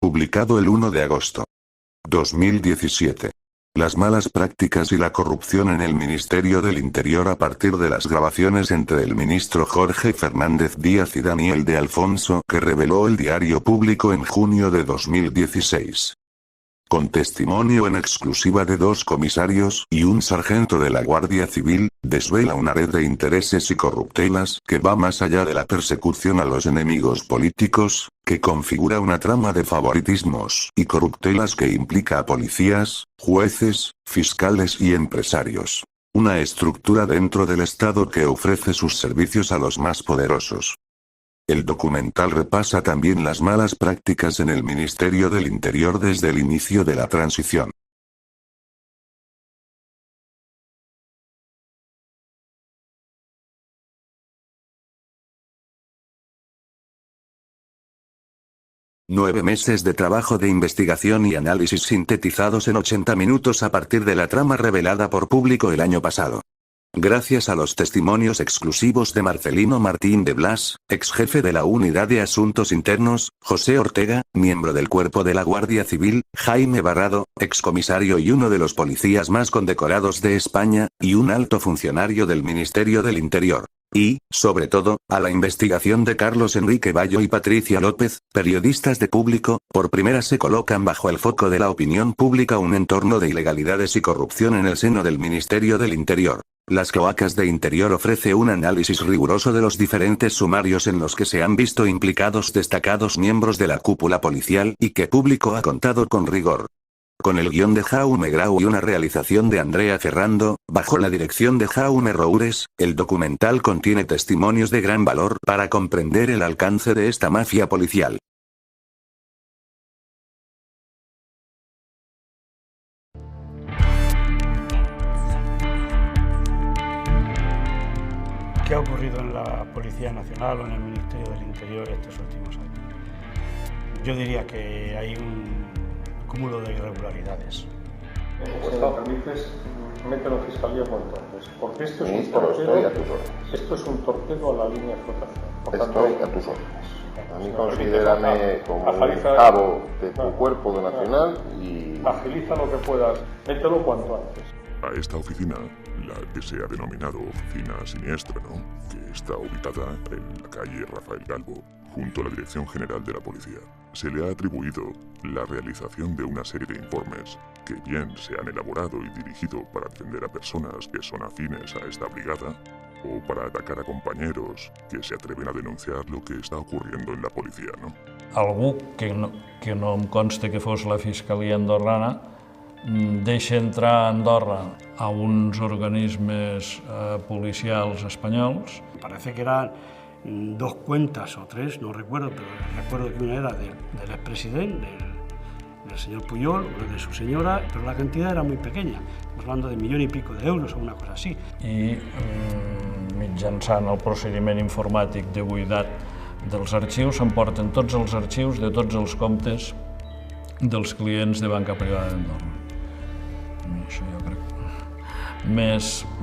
Publicado el 1 de agosto. 2017. Las malas prácticas y la corrupción en el Ministerio del Interior a partir de las grabaciones entre el ministro Jorge Fernández Díaz y Daniel de Alfonso que reveló el Diario Público en junio de 2016. Con testimonio en exclusiva de 2 comisarios y un sargento de la Guardia Civil, desvela una red de intereses y corruptelas que va más allá de la persecución a los enemigos políticos, que configura una trama de favoritismos y corruptelas que implica a policías, jueces, fiscales y empresarios. Una estructura dentro del Estado que ofrece sus servicios a los más poderosos. El documental repasa también las malas prácticas en el Ministerio del Interior desde el inicio de la transición. Nueve meses de trabajo de investigación y análisis sintetizados en 80 minutos a partir de la trama revelada por Público el año pasado. Gracias a los testimonios exclusivos de Marcelino Martín de Blas, ex jefe de la Unidad de Asuntos Internos, José Ortega, miembro del Cuerpo de la Guardia Civil, Jaime Barrado, excomisario y uno de los policías más condecorados de España, y un alto funcionario del Ministerio del Interior. Y, sobre todo, a la investigación de Carlos Enrique Bayo y Patricia López, periodistas de Público, por primera se colocan bajo el foco de la opinión pública un entorno de ilegalidades y corrupción en el seno del Ministerio del Interior. Las Cloacas de Interior ofrece un análisis riguroso de los diferentes sumarios en los que se han visto implicados destacados miembros de la cúpula policial y que Público ha contado con rigor. Con el guión de Jaume Grau y una realización de Andrea Ferrando, bajo la dirección de Jaume Roures, el documental contiene testimonios de gran valor para comprender el alcance de esta mafia policial. ¿Qué ha ocurrido en la Policía Nacional o en el Ministerio del Interior estos últimos años? Yo diría que hay un cúmulo de irregularidades. Si me permites, mételo en Fiscalía cuanto antes, porque esto es un torpedo a la línea de flotación. Estoy a tus órdenes. A mí considérame como el cabo de tu cuerpo de nacional y... Agiliza lo que puedas, mételo cuanto antes. A esta oficina, la que se ha denominado Oficina Siniestra, ¿no?, que está ubicada en la calle Rafael Calvo, junto a la Dirección General de la Policía, se le ha atribuido la realización de una serie de informes que bien se han elaborado y dirigido para atender a personas que son afines a esta brigada, o para atacar a compañeros que se atreven a denunciar lo que está ocurriendo en la policía, ¿no? Algú que no em consta que fos la Fiscalia andorrana deixa entrar a Andorra a uns organismes policials espanyols. Parece que eran 2 cuentas o 3, no recuerdo, pero recuerdo que una era del expresidente, del señor Pujol, una de su señora, pero la cantidad era muy pequeña, estamos hablando de 1,5 millones de euros o una cosa así. I mitjançant el procediment informàtic de buidat dels arxius s'emporten tots els arxius de tots els comptes dels clients de banca privada d'Andorra. Això jo crec que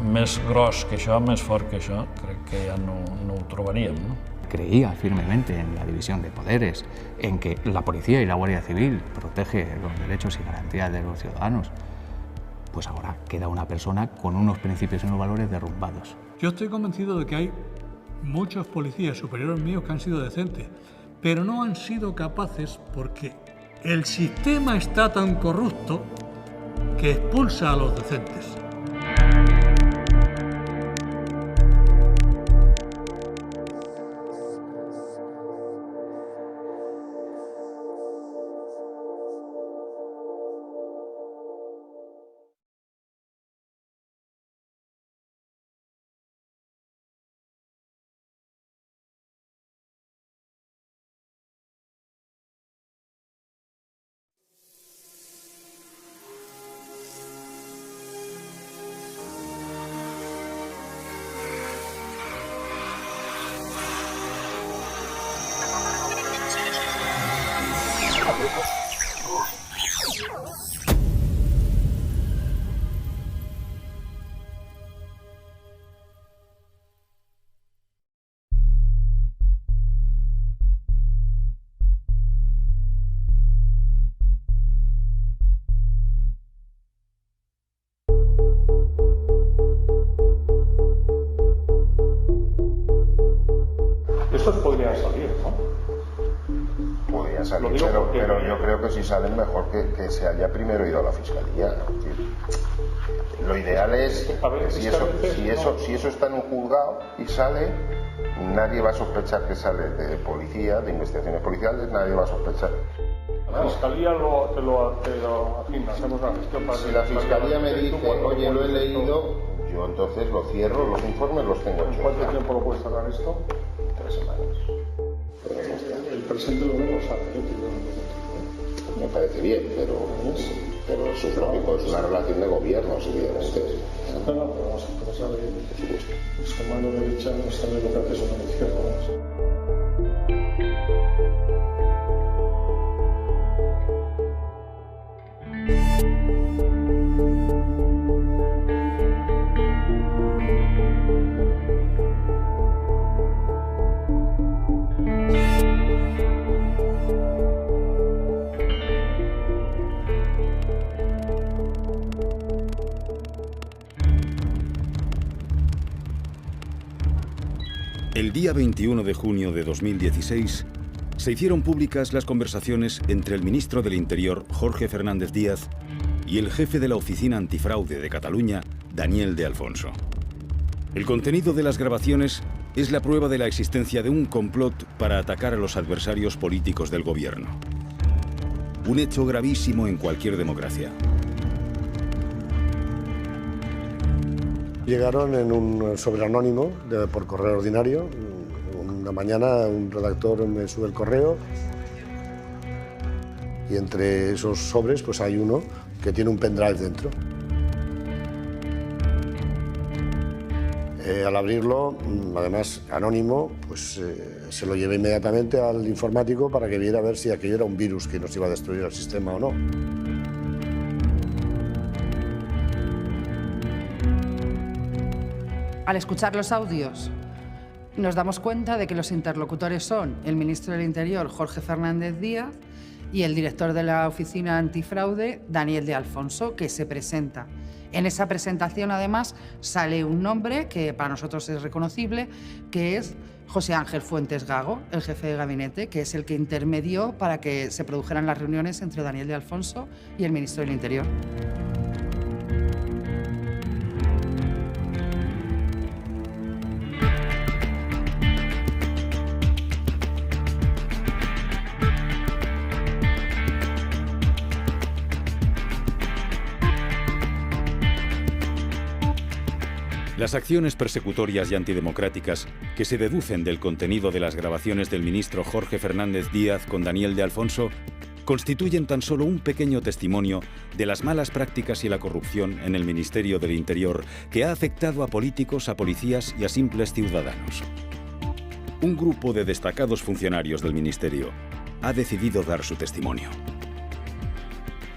més gros que això, més fort que això, crec que ja no ho trobaríem, no? Creía firmemente en la división de poderes, en que la policía y la Guardia Civil protege los derechos y garantías de los ciudadanos. Pues ahora queda una persona con unos principios y unos valores derrumbados. Yo estoy convencido de que hay muchos policías superiores míos que han sido decentes, pero no han sido capaces porque el sistema está tan corrupto que expulsa a los decentes. pero yo creo que si salen mejor que se haya primero ido a la fiscalía. Lo ideal es, si eso está en un juzgado y sale, nadie va a sospechar que sale de policía, de investigaciones policiales, nadie va a sospechar. La fiscalía te lo afirma, hacemos una gestión para... Si la fiscalía me dice, oye, lo he leído, yo entonces lo cierro, los informes los tengo hechos. ¿Cuánto tiempo lo puede cerrar esto? 3 semanas. El presente lo vemos a Me parece bien, pero eso es lógico, es una relación de gobiernos, evidentemente. No, pero vamos a pasar de su mano derecha no está en el proceso de la izquierda. El día 21 de junio de 2016 se hicieron públicas las conversaciones entre el ministro del Interior, Jorge Fernández Díaz, y el jefe de la Oficina Antifraude de Cataluña, Daniel de Alfonso. El contenido de las grabaciones es la prueba de la existencia de un complot para atacar a los adversarios políticos del gobierno. Un hecho gravísimo en cualquier democracia. Llegaron en un sobre anónimo por correo ordinario. Una mañana un redactor me sube el correo y entre esos sobres pues hay uno que tiene un pendrive dentro. Al abrirlo, además anónimo, pues se lo llevé inmediatamente al informático para que viera a ver si aquello era un virus que nos iba a destruir el sistema o no. Al escuchar los audios, nos damos cuenta de que los interlocutores son el ministro del Interior, Jorge Fernández Díaz, y el director de la Oficina Antifraude, Daniel de Alfonso, que se presenta. En esa presentación, además, sale un nombre que para nosotros es reconocible, que es José Ángel Fuentes Gago, el jefe de gabinete, que es el que intermedió para que se produjeran las reuniones entre Daniel de Alfonso y el ministro del Interior. Las acciones persecutorias y antidemocráticas que se deducen del contenido de las grabaciones del ministro Jorge Fernández Díaz con Daniel de Alfonso constituyen tan solo un pequeño testimonio de las malas prácticas y la corrupción en el Ministerio del Interior que ha afectado a políticos, a policías y a simples ciudadanos. Un grupo de destacados funcionarios del Ministerio ha decidido dar su testimonio.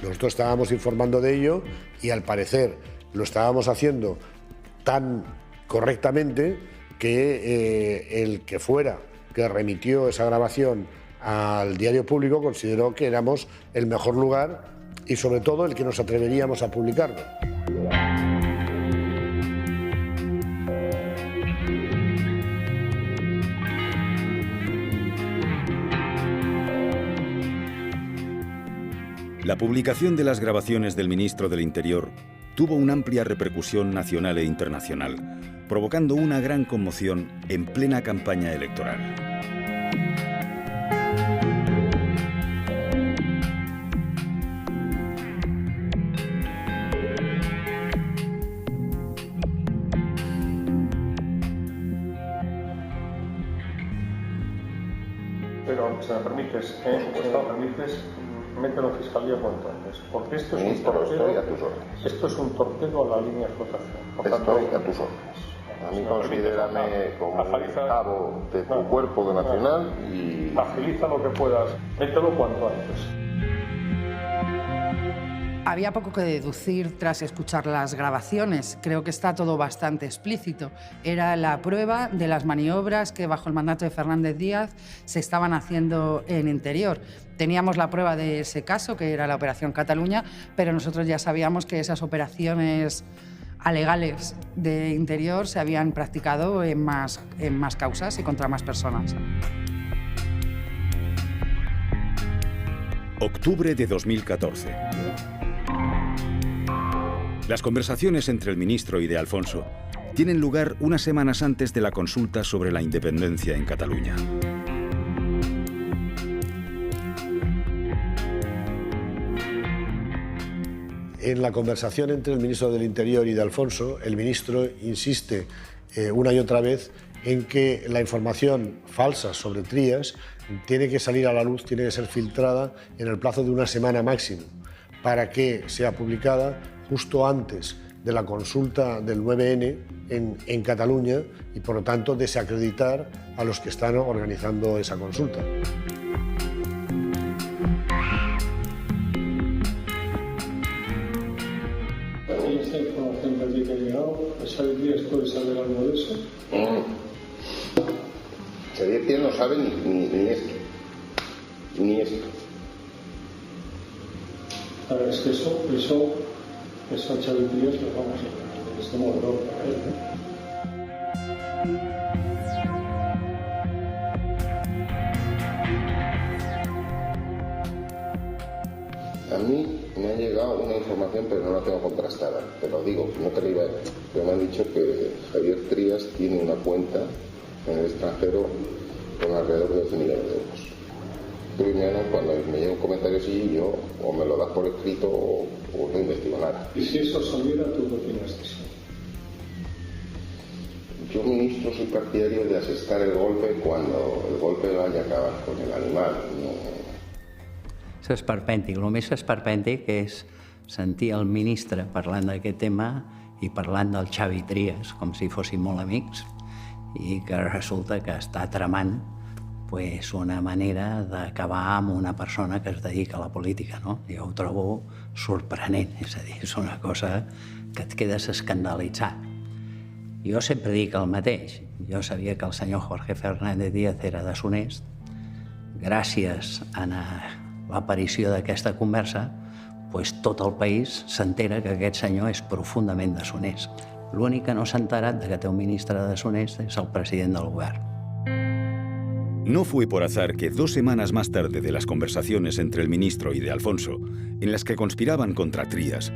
Nosotros estábamos informando de ello y al parecer lo estábamos haciendo tan correctamente que el que fuera que remitió esa grabación al diario público consideró que éramos el mejor lugar y sobre todo el que nos atreveríamos a publicarlo. La publicación de las grabaciones del ministro del Interior tuvo una amplia repercusión nacional e internacional, provocando una gran conmoción en plena campaña electoral. Pero, si me permites, mételo en fiscalía cuanto antes, porque esto es un torpedo a la línea de flotación. Estoy a tus órdenes. A mí considérame como un cabo de tu cuerpo de nacional y... Agiliza lo que puedas, mételo cuanto antes. Había poco que deducir tras escuchar las grabaciones. Creo que está todo bastante explícito. Era la prueba de las maniobras que bajo el mandato de Fernández Díaz se estaban haciendo en Interior. Teníamos la prueba de ese caso, que era la Operación Cataluña, pero nosotros ya sabíamos que esas operaciones alegales de Interior se habían practicado en más causas y contra más personas. Octubre de 2014. Las conversaciones entre el ministro y de Alfonso tienen lugar unas semanas antes de la consulta sobre la independencia en Cataluña. En la conversación entre el ministro del Interior y de Alfonso, el ministro insiste una y otra vez en que la información falsa sobre Trías tiene que salir a la luz, tiene que ser filtrada en el plazo de una semana máximo, para que sea publicada justo antes de la consulta del 9N en Cataluña y, por lo tanto, desacreditar a los que están organizando esa consulta. ¿Esta información que te ha llegado, ¿Xavi Trías puede saber algo de eso? Xavi Trías no sabe ni esto. Ni esto. A ver, es que eso a Xavi Trías lo vamos a ver. Es como dolor para él, ¿no? A mí me ha llegado una información, pero no la tengo contrastada. Te lo digo, no te lo iba a decir. Pero me han dicho que Javier Trías tiene una cuenta en el extranjero con alrededor de 12 millones de euros. Primero, cuando me llega un comentario así, yo o me lo das por escrito o no investigo nada. ¿Y si eso saliera, tú qué opinas de eso? Yo, ministro, soy partidario de asestar el golpe cuando el golpe vaya a acabar con el animal. No. És esperpèntic. El més esperpèntic és sentir el ministre parlant d'aquest tema i parlant del Xavi Trías, com si fossin molt amics, i que resulta que està tramant pues, una manera d'acabar amb una persona que es dedica a la política, no? Jo ho trobo sorprenent, és a dir, és una cosa que et quedes escandalitzat. Jo sempre dic el mateix. Jo sabia que el senyor Jorge Fernández Díaz era deshonest. Gràcies a l'aparició d'aquesta conversa, pues tot el país s'entera que aquest senyor és profundament deshonest. L'únic que no s'ha enterat de que té un ministre deshonest és el president del govern. No fue por azar que 2 semanas más tarde de las conversaciones entre el ministro y de Alfonso, en las que conspiraban contra Trías,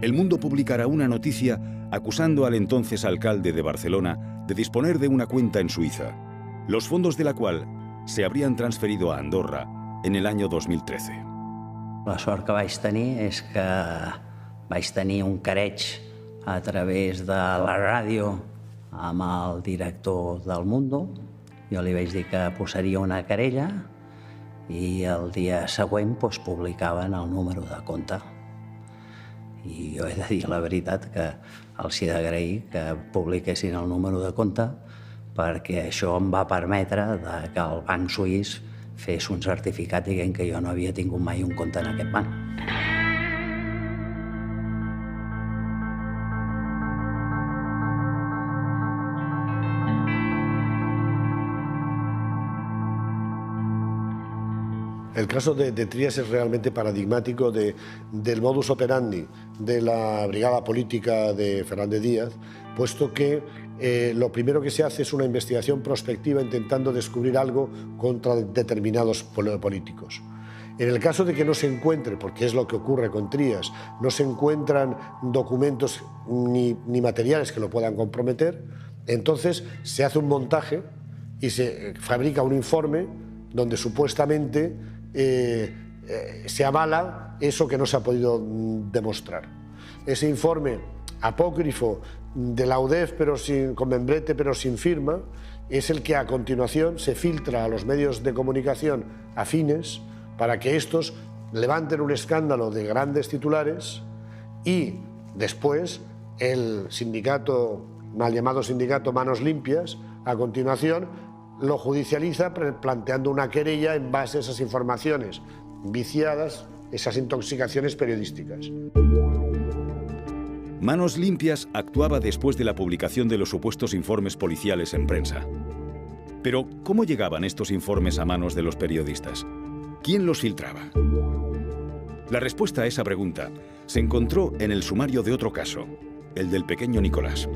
El Mundo publicará una noticia acusando al entonces alcalde de Barcelona de disponer de una cuenta en Suiza, los fondos de la cual se habrían transferido a Andorra en el año 2013. La sort que vaig tenir és que vaig tenir un careig a través de la ràdio amb el director del Mundo. Jo li vaig dir que posaria una querella i el dia següent publicaven el número de compte. I jo he de dir la veritat que els he d'agrair que publiquessin el número de compte perquè això em va permetre que el banc suís fes un certificat dient que jo no havia tingut mai un compte en aquest banc. El caso de Trías es realmente paradigmático del modus operandi de la brigada política de Fernández Díaz, puesto que lo primero que se hace es una investigación prospectiva intentando descubrir algo contra determinados políticos. En el caso de que no se encuentre, porque es lo que ocurre con Trías, no se encuentran documentos ni materiales que lo puedan comprometer, entonces se hace un montaje y se fabrica un informe donde supuestamente se avala eso que no se ha podido demostrar. Ese informe apócrifo de la UDEF, con membrete pero sin firma, es el que a continuación se filtra a los medios de comunicación afines para que estos levanten un escándalo de grandes titulares y después el sindicato, mal llamado sindicato Manos Limpias, a continuación lo judicializa planteando una querella en base a esas informaciones viciadas, esas intoxicaciones periodísticas. Manos Limpias actuaba después de la publicación de los supuestos informes policiales en prensa. Pero, ¿cómo llegaban estos informes a manos de los periodistas? ¿Quién los filtraba? La respuesta a esa pregunta se encontró en el sumario de otro caso, el del pequeño Nicolás.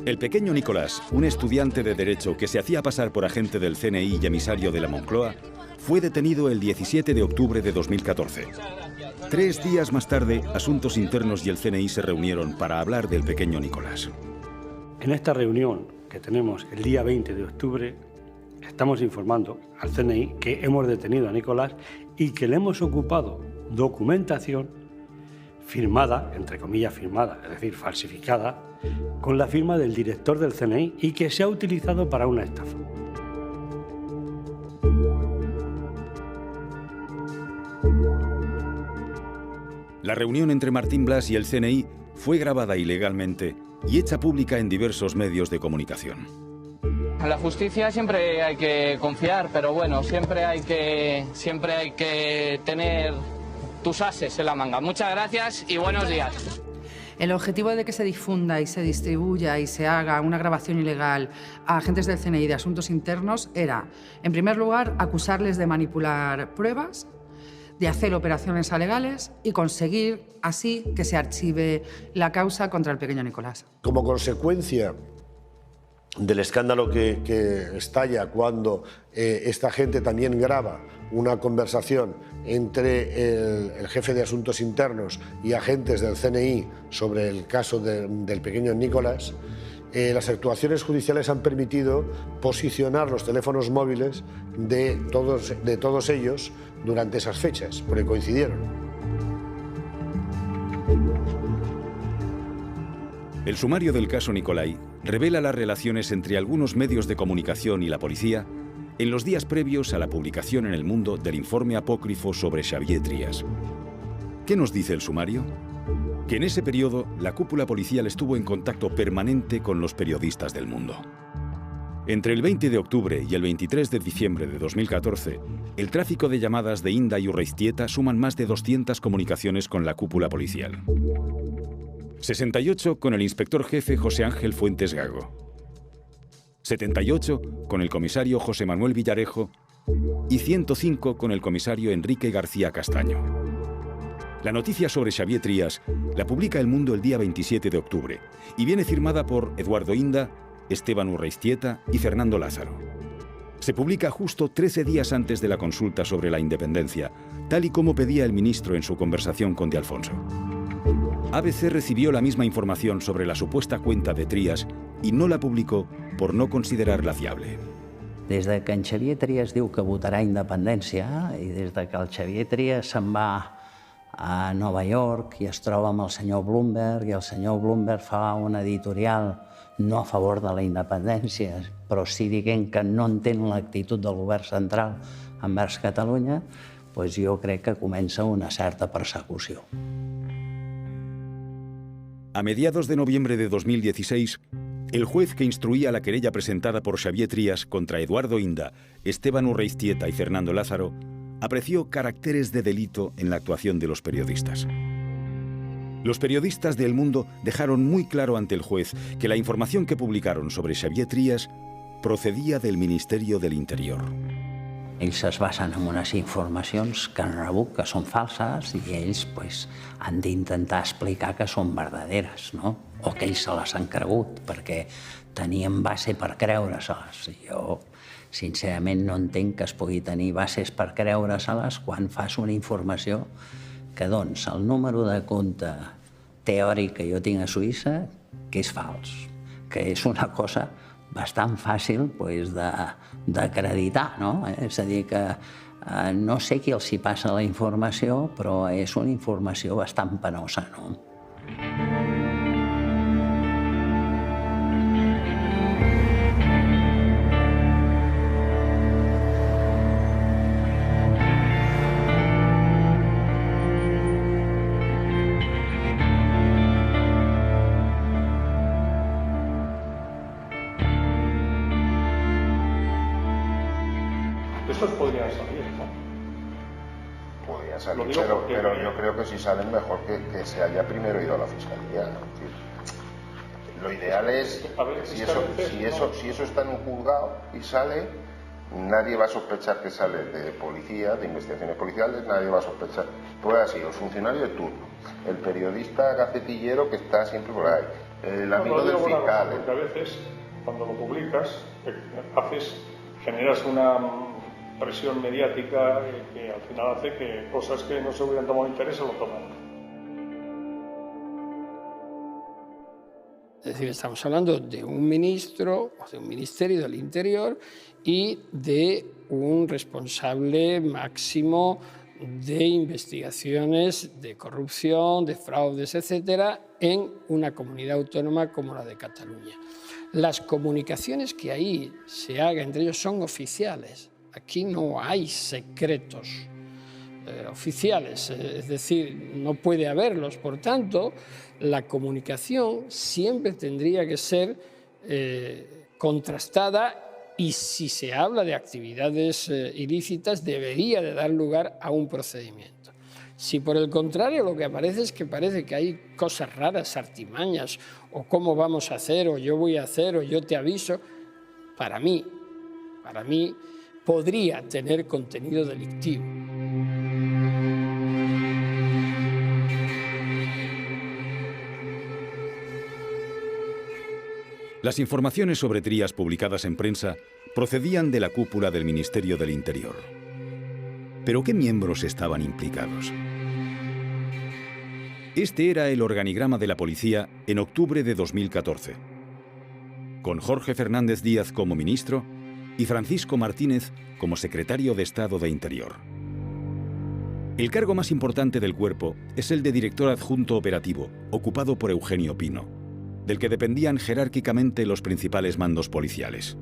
El pequeño Nicolás, un estudiante de Derecho que se hacía pasar por agente del CNI y emisario de la Moncloa, fue detenido el 17 de octubre de 2014. 3 días más tarde, Asuntos Internos y el CNI se reunieron para hablar del pequeño Nicolás. En esta reunión que tenemos el día 20 de octubre, estamos informando al CNI que hemos detenido a Nicolás y que le hemos ocupado documentación firmada, entre comillas firmada, es decir, falsificada, con la firma del director del CNI y que se ha utilizado para una estafa. La reunión entre Martín Blas y el CNI fue grabada ilegalmente y hecha pública en diversos medios de comunicación. En la justicia siempre hay que confiar, pero bueno, siempre hay que tener tus ases en la manga. Muchas gracias y buenos días. El objetivo de que se difunda y se distribuya y se haga una grabación ilegal a agentes del CNI de Asuntos Internos era, en primer lugar, acusarles de manipular pruebas, de hacer operaciones alegales y conseguir así que se archive la causa contra el pequeño Nicolás. Como consecuencia del escándalo que estalla cuando esta gente también graba una conversación entre el jefe de Asuntos Internos y agentes del CNI sobre el caso del pequeño Nicolás, las actuaciones judiciales han permitido posicionar los teléfonos móviles de todos ellos durante esas fechas, porque coincidieron. El sumario del caso Nicolai revela las relaciones entre algunos medios de comunicación y la policía en los días previos a la publicación en El Mundo del informe apócrifo sobre Xavier Trias. ¿Qué nos dice el sumario? Que en ese periodo la cúpula policial estuvo en contacto permanente con los periodistas del Mundo. Entre el 20 de octubre y el 23 de diciembre de 2014, el tráfico de llamadas de Inda y Urreiztieta suman más de 200 comunicaciones con la cúpula policial. 68 con el inspector jefe José Ángel Fuentes Gago. 78 con el comisario José Manuel Villarejo y 105 con el comisario Enrique García Castaño. La noticia sobre Xavier Trias la publica El Mundo el día 27 de octubre y viene firmada por Eduardo Inda, Esteban Urreiztieta y Fernando Lázaro. Se publica justo 13 días antes de la consulta sobre la independencia, tal y como pedía el ministro en su conversación con De Alfonso. ABC recibió la misma información sobre la supuesta cuenta de Trias y no la publicó por no considerarla fiable. Des de que en Xavier Trias diu que votarà independència i des de que el Xavier Trias se'n va a Nova York i es troba amb el senyor Bloomberg i el senyor Bloomberg fa una editorial no a favor de la independència, però sí dient que no entén l'actitud del govern central envers Catalunya, doncs jo crec que comença una certa persecució. A mediados de noviembre de 2016, el juez que instruía la querella presentada por Xavier Trias contra Eduardo Inda, Esteban Urreiztieta y Fernando Lázaro apreció caracteres de delito en la actuación de los periodistas. Los periodistas de El Mundo dejaron muy claro ante el juez que la información que publicaron sobre Xavier Trias procedía del Ministerio del Interior. Ells es basen en unes informacions que han rebut que són falses i ells han d'intentar explicar que són verdaderes, no? O que ells se les han cregut, perquè tenien base per creure-se-les. Jo, sincerament, no entenc que es pugui tenir bases per creure-se-les quan fas una informació que, doncs, el número de compte teòric que jo tinc a Suïssa, que és fals, que és una cosa bastant fàcil d'acreditar, no? És a dir, que no sé qui els hi passa la informació, però és una informació bastant penosa, no? Estos podrían salir, ¿no? Podrían salir, pero yo creo que si salen mejor que se haya primero ido a la fiscalía. Lo ideal es, si eso está en un juzgado y sale, nadie va a sospechar que sale de policía, de investigaciones policiales, nadie va a sospechar. Puede ser el funcionario de turno, el periodista gacetillero que está siempre por ahí, el amigo del fiscal. Porque a veces, cuando lo publicas, generas una presión mediática que al final hace que cosas que no se hubieran tomado interés se lo toman. Es decir, estamos hablando de un ministro o de un ministerio del Interior y de un responsable máximo de investigaciones de corrupción, de fraudes, etcétera, en una comunidad autónoma como la de Cataluña. Las comunicaciones que ahí se hagan entre ellos son oficiales. Aquí no hay secretos oficiales, es decir, no puede haberlos. Por tanto, la comunicación siempre tendría que ser contrastada y si se habla de actividades ilícitas debería de dar lugar a un procedimiento. Si por el contrario lo que aparece es que parece que hay cosas raras, artimañas, o cómo vamos a hacer, o yo voy a hacer, o yo te aviso, para mí podría tener contenido delictivo. Las informaciones sobre Trías publicadas en prensa procedían de la cúpula del Ministerio del Interior. ¿Pero qué miembros estaban implicados? Este era el organigrama de la policía en octubre de 2014, con Jorge Fernández Díaz como ministro y Francisco Martínez como secretario de Estado de Interior. El cargo más importante del cuerpo es el de director adjunto operativo, ocupado por Eugenio Pino, del que dependían jerárquicamente los principales mandos policiales.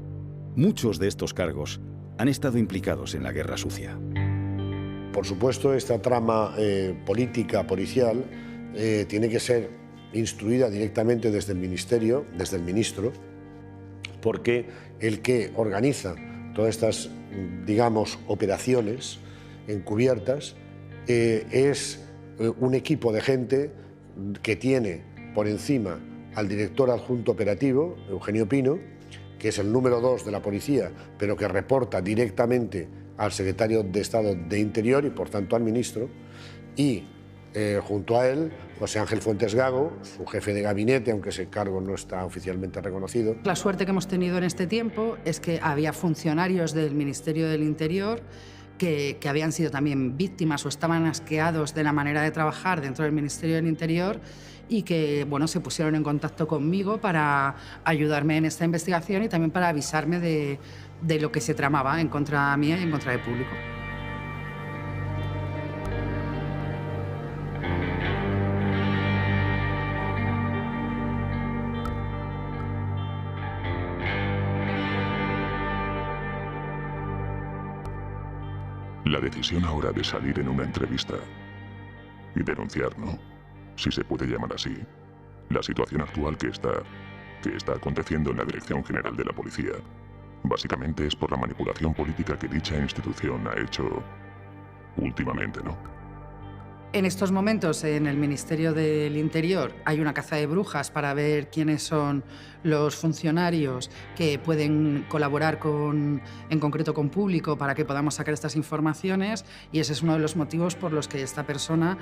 Muchos de estos cargos han estado implicados en la guerra sucia. Por supuesto, esta trama política, policial, tiene que ser instruida directamente desde el Ministerio, desde el ministro, porque el que organiza todas estas, digamos, operaciones encubiertas es un equipo de gente que tiene por encima al director adjunto operativo, Eugenio Pino, que es el número 2 de la policía, pero que reporta directamente al secretario de Estado de Interior y por tanto al ministro, y junto a él José Ángel Fuentes Gago, su jefe de gabinete, aunque ese cargo no está oficialmente reconocido. La suerte que hemos tenido en este tiempo es que había funcionarios del Ministerio del Interior que habían sido también víctimas o estaban asqueados de la manera de trabajar dentro del Ministerio del Interior y que bueno, se pusieron en contacto conmigo para ayudarme en esta investigación y también para avisarme de lo que se tramaba en contra mía y en contra del público. La decisión ahora de salir en una entrevista y denunciar, ¿no?, si se puede llamar así, la situación actual que está aconteciendo en la Dirección General de la Policía, básicamente es por la manipulación política que dicha institución ha hecho últimamente, ¿no? En estos momentos, en el Ministerio del Interior, hay una caza de brujas para ver quiénes son los funcionarios que pueden colaborar en concreto con público para que podamos sacar estas informaciones y ese es uno de los motivos por los que esta persona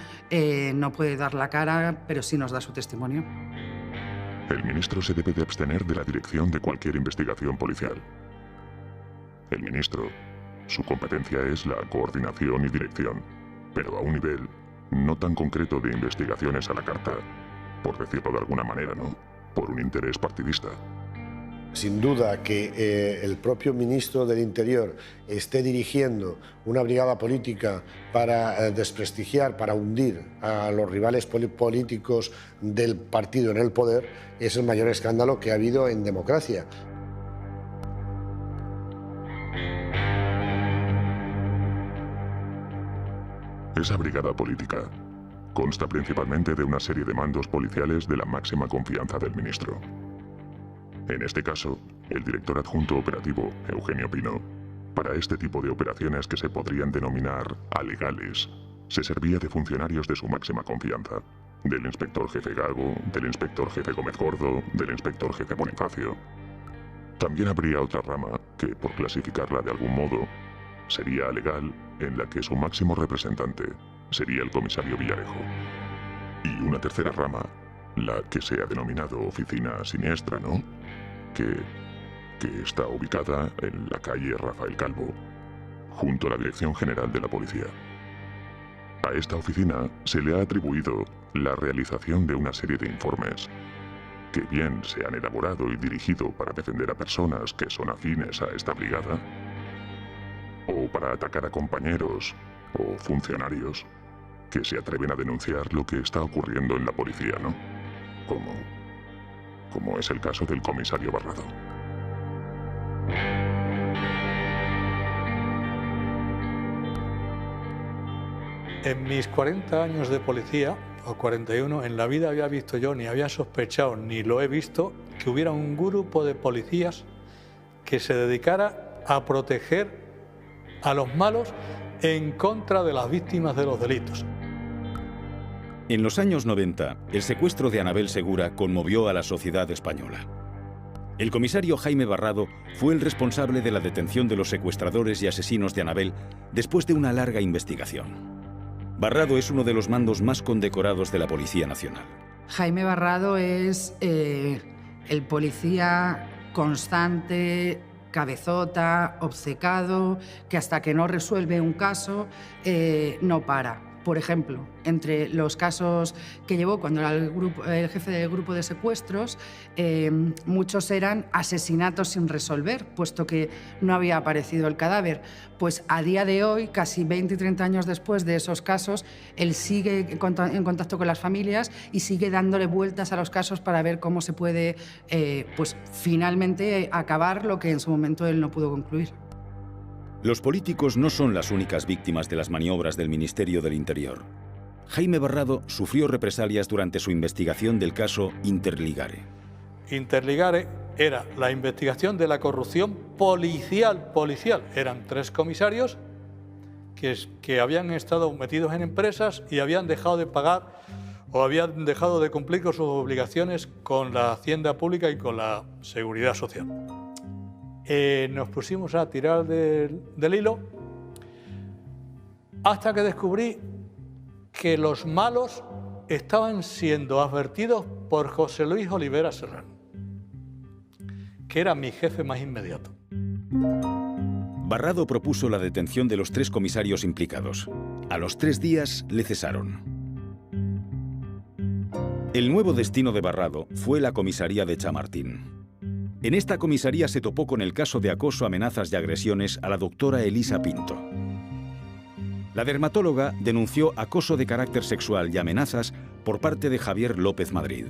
no puede dar la cara, pero sí nos da su testimonio. El ministro se debe de abstener de la dirección de cualquier investigación policial. El ministro, su competencia es la coordinación y dirección, pero a un nivel no tan concreto de investigaciones a la carta, por decirlo de alguna manera, ¿no?, por un interés partidista. Sin duda que el propio ministro del Interior esté dirigiendo una brigada política para desprestigiar, para hundir a los rivales políticos del partido en el poder, es el mayor escándalo que ha habido en democracia. Esa brigada política consta principalmente de una serie de mandos policiales de la máxima confianza del ministro. En este caso, el director adjunto operativo, Eugenio Pino, para este tipo de operaciones que se podrían denominar alegales, se servía de funcionarios de su máxima confianza, del inspector jefe Gago, del inspector jefe Gómez Gordo, del inspector jefe Bonifacio. También habría otra rama que, por clasificarla de algún modo, sería legal, en la que su máximo representante sería el comisario Villarejo. Y una tercera rama, la que se ha denominado oficina siniestra, ¿no?, que está ubicada en la calle Rafael Calvo, junto a la Dirección General de la Policía. A esta oficina se le ha atribuido la realización de una serie de informes que bien se han elaborado y dirigido para defender a personas que son afines a esta brigada, o para atacar a compañeros o funcionarios que se atreven a denunciar lo que está ocurriendo en la policía, ¿no? Como es el caso del comisario Barrado. En mis 40 años de policía, o 41, en la vida había visto yo, ni había sospechado, ni lo he visto, que hubiera un grupo de policías que se dedicara a proteger a los malos en contra de las víctimas de los delitos. En los años 90, el secuestro de Anabel Segura conmovió a la sociedad española. El comisario Jaime Barrado fue el responsable de la detención de los secuestradores y asesinos de Anabel después de una larga investigación. Barrado es uno de los mandos más condecorados de la Policía Nacional. Jaime Barrado es el policía constante, cabezota, obcecado, que hasta que no resuelve un caso no para. Por ejemplo, entre los casos que llevó cuando era el jefe del grupo de secuestros, muchos eran asesinatos sin resolver, puesto que no había aparecido el cadáver. Pues a día de hoy, casi 20 y 30 años después de esos casos, él sigue en contacto con las familias y sigue dándole vueltas a los casos para ver cómo se puede, pues, finalmente acabar lo que en su momento él no pudo concluir. Los políticos no son las únicas víctimas de las maniobras del Ministerio del Interior. Jaime Barrado sufrió represalias durante su investigación del caso Interligare. Interligare era la investigación de la corrupción policial. Eran 3 comisarios que habían estado metidos en empresas y habían dejado de pagar o habían dejado de cumplir con sus obligaciones con la hacienda pública y con la seguridad social. Nos pusimos a tirar del hilo hasta que descubrí que los malos estaban siendo advertidos por José Luis Olivera Serrano, que era mi jefe más inmediato. Barrado propuso la detención de los 3 comisarios implicados. A los 3 días le cesaron. El nuevo destino de Barrado fue la comisaría de Chamartín. En esta comisaría se topó con el caso de acoso, amenazas y agresiones a la doctora Elisa Pinto. La dermatóloga denunció acoso de carácter sexual y amenazas por parte de Javier López Madrid.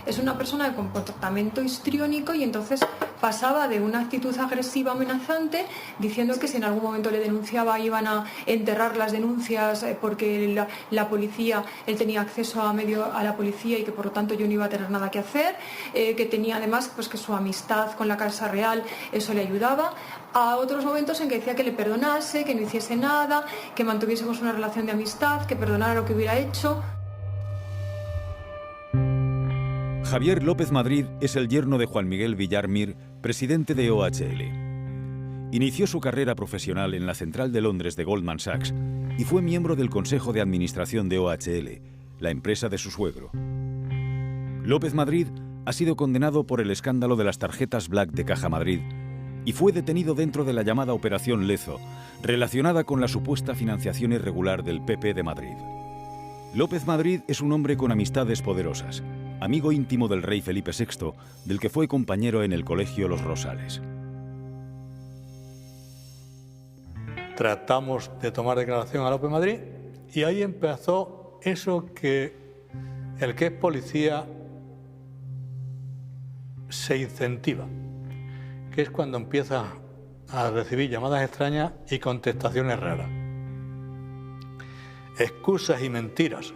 Es una persona de comportamiento histriónico y entonces pasaba de una actitud agresiva amenazante diciendo que si en algún momento le denunciaba iban a enterrar las denuncias porque la policía, él tenía acceso a la policía y que por lo tanto yo no iba a tener nada que hacer, que tenía además pues que su amistad con la Casa Real eso le ayudaba. A otros momentos en que decía que le perdonase, que no hiciese nada, que mantuviésemos una relación de amistad, que perdonara lo que hubiera hecho. Javier López Madrid es el yerno de Juan Miguel Villar Mir, presidente de OHL. Inició su carrera profesional en la central de Londres de Goldman Sachs y fue miembro del Consejo de Administración de OHL, la empresa de su suegro. López Madrid ha sido condenado por el escándalo de las tarjetas Black de Caja Madrid y fue detenido dentro de la llamada Operación Lezo, relacionada con la supuesta financiación irregular del PP de Madrid. López Madrid es un hombre con amistades poderosas, amigo íntimo del rey Felipe VI, del que fue compañero en el colegio Los Rosales. Tratamos de tomar declaración a López Madrid y ahí empezó eso que el que es policía se incentiva, que es cuando empieza a recibir llamadas extrañas y contestaciones raras. Excusas y mentiras,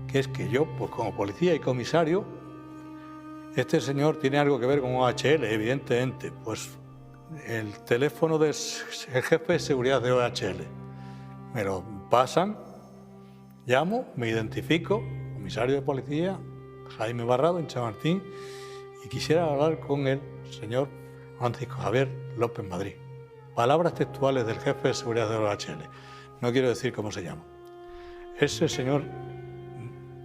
que es que yo, pues como policía y comisario, este señor tiene algo que ver con OHL, evidentemente, pues el teléfono del jefe de seguridad de OHL. Me lo pasan, llamo, me identifico, comisario de policía, Jaime Barrado, en Chamartín, y quisiera hablar con el señor Francisco Javier López Madrid. Palabras textuales del jefe de seguridad de OHL. No quiero decir cómo se llama. Ese señor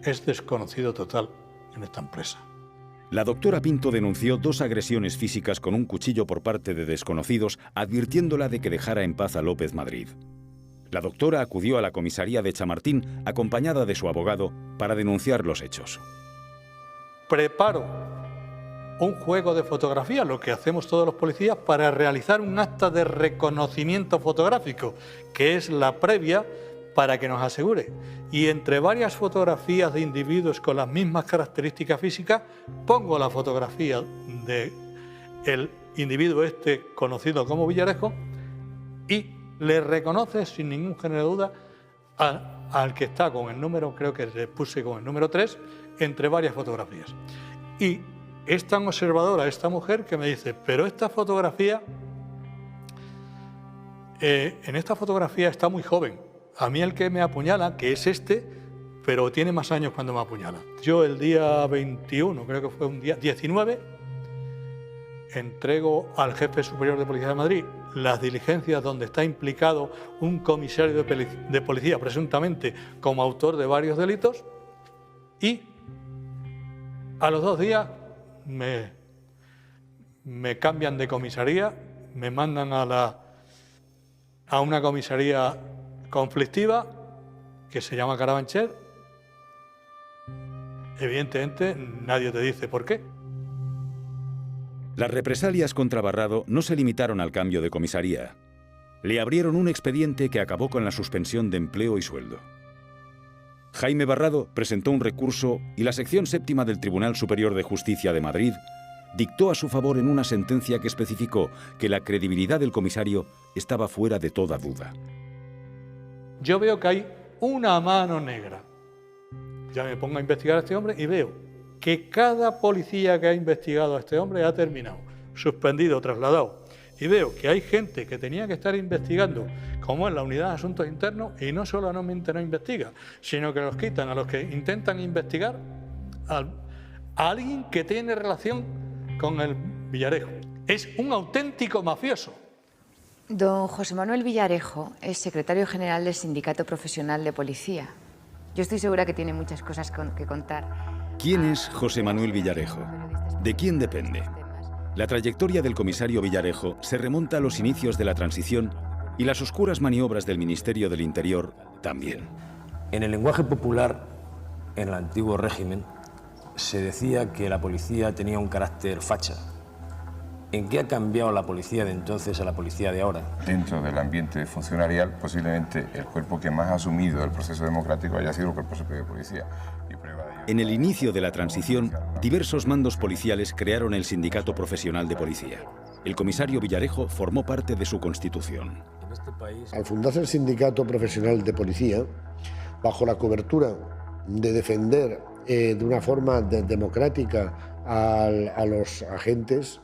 es desconocido total en esta empresa. La doctora Pinto denunció 2 agresiones físicas con un cuchillo por parte de desconocidos, advirtiéndola de que dejara en paz a López Madrid. La doctora acudió a la comisaría de Chamartín, acompañada de su abogado, para denunciar los hechos. Preparo un juego de fotografía, lo que hacemos todos los policías, para realizar un acta de reconocimiento fotográfico, que es la previa para que nos asegure. Y entre varias fotografías de individuos con las mismas características físicas, pongo la fotografía del individuo conocido como Villarejo y le reconoce sin ningún género de duda al que está con el número, creo que le puse con el número 3, entre varias fotografías. Y es tan observadora esta mujer que me dice, pero esta fotografía, en esta fotografía está muy joven. A mí el que me apuñala, que es pero tiene más años cuando me apuñala. Yo el día 21, creo que fue un día 19, entrego al jefe superior de Policía de Madrid las diligencias donde está implicado un comisario de policía, presuntamente como autor de varios delitos, y a los 2 días me cambian de comisaría, me mandan a una comisaría conflictiva que se llama Carabanchel. Evidentemente nadie te dice por qué. Las represalias contra Barrado no se limitaron al cambio de comisaría. Le abrieron un expediente que acabó con la suspensión de empleo y sueldo. Jaime Barrado presentó un recurso y la sección 7ª del Tribunal Superior de Justicia de Madrid dictó a su favor en una sentencia que especificó que la credibilidad del comisario estaba fuera de toda duda. Yo veo que hay una mano negra. Ya me pongo a investigar a este hombre y veo que cada policía que ha investigado a este hombre ha terminado, suspendido, trasladado. Y veo que hay gente que tenía que estar investigando, como en la Unidad de Asuntos Internos, y no solamente no investiga, sino que los quitan a los que intentan investigar a alguien que tiene relación con el Villarejo. Es un auténtico mafioso. Don José Manuel Villarejo es secretario general del Sindicato Profesional de Policía. Yo estoy segura que tiene muchas cosas que contar. ¿Quién es José Manuel Villarejo? ¿De quién depende? La trayectoria del comisario Villarejo se remonta a los inicios de la transición y las oscuras maniobras del Ministerio del Interior también. En el lenguaje popular, en el antiguo régimen, se decía que la policía tenía un carácter facha. ¿En qué ha cambiado la policía de entonces a la policía de ahora? Dentro del ambiente funcionarial, posiblemente el cuerpo que más ha asumido el proceso democrático haya sido el Cuerpo Superior de Policía. En el inicio de la transición, diversos mandos policiales crearon el Sindicato Profesional de Policía. El comisario Villarejo formó parte de su constitución. Al fundarse el Sindicato Profesional de Policía, bajo la cobertura de defender de una forma democrática a los agentes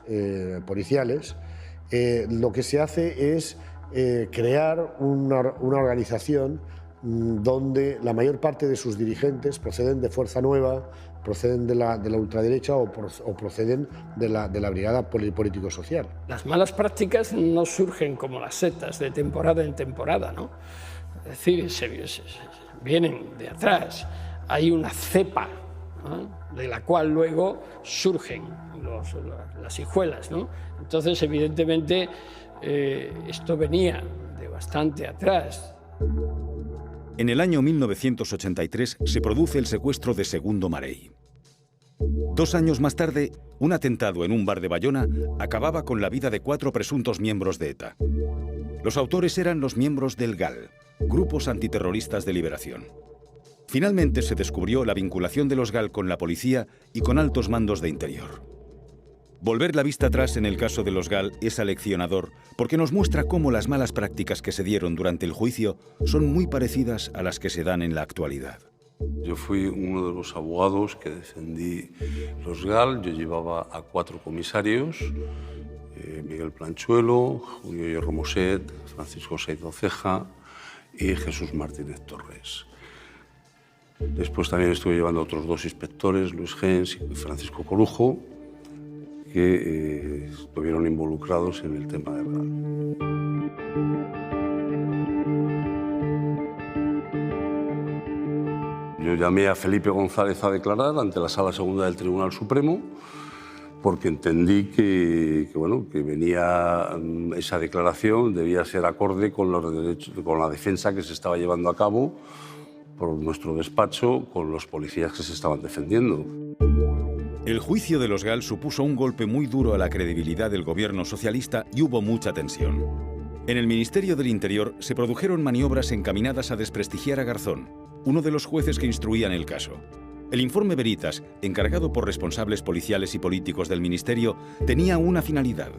policiales, lo que se hace es crear una organización donde la mayor parte de sus dirigentes proceden de Fuerza Nueva, proceden de la ultraderecha o proceden de la brigada político-social. Las malas prácticas no surgen como las setas de temporada en temporada, ¿no? Es decir, vienen de atrás. Hay una cepa, ¿no?, de la cual luego surgen las hijuelas, ¿no? Entonces, evidentemente, esto venía de bastante atrás. En el año 1983 se produce el secuestro de Segundo Marey. 2 años más tarde, un atentado en un bar de Bayona acababa con la vida de 4 presuntos miembros de ETA. Los autores eran los miembros del GAL, Grupos Antiterroristas de Liberación. Finalmente se descubrió la vinculación de los GAL con la policía y con altos mandos de Interior. Volver la vista atrás en el caso de los GAL es aleccionador porque nos muestra cómo las malas prácticas que se dieron durante el juicio son muy parecidas a las que se dan en la actualidad. Yo fui uno de los abogados que defendí los GAL. Yo llevaba a 4 comisarios, Miguel Planchuelo, Julio Hierro Moset, Francisco Saido Ceja y Jesús Martínez Torres. Después también estuve llevando a otros 2 inspectores, Luis Gens y Francisco Corujo, que estuvieron involucrados en el tema del GAL. Yo llamé a Felipe González a declarar ante la Sala Segunda del Tribunal Supremo porque entendí que venía esa declaración, debía ser acorde con los derechos, con la defensa que se estaba llevando a cabo por nuestro despacho con los policías que se estaban defendiendo. El juicio de los GAL supuso un golpe muy duro a la credibilidad del gobierno socialista y hubo mucha tensión. En el Ministerio del Interior se produjeron maniobras encaminadas a desprestigiar a Garzón, uno de los jueces que instruían el caso. El informe Veritas, encargado por responsables policiales y políticos del Ministerio, tenía una finalidad: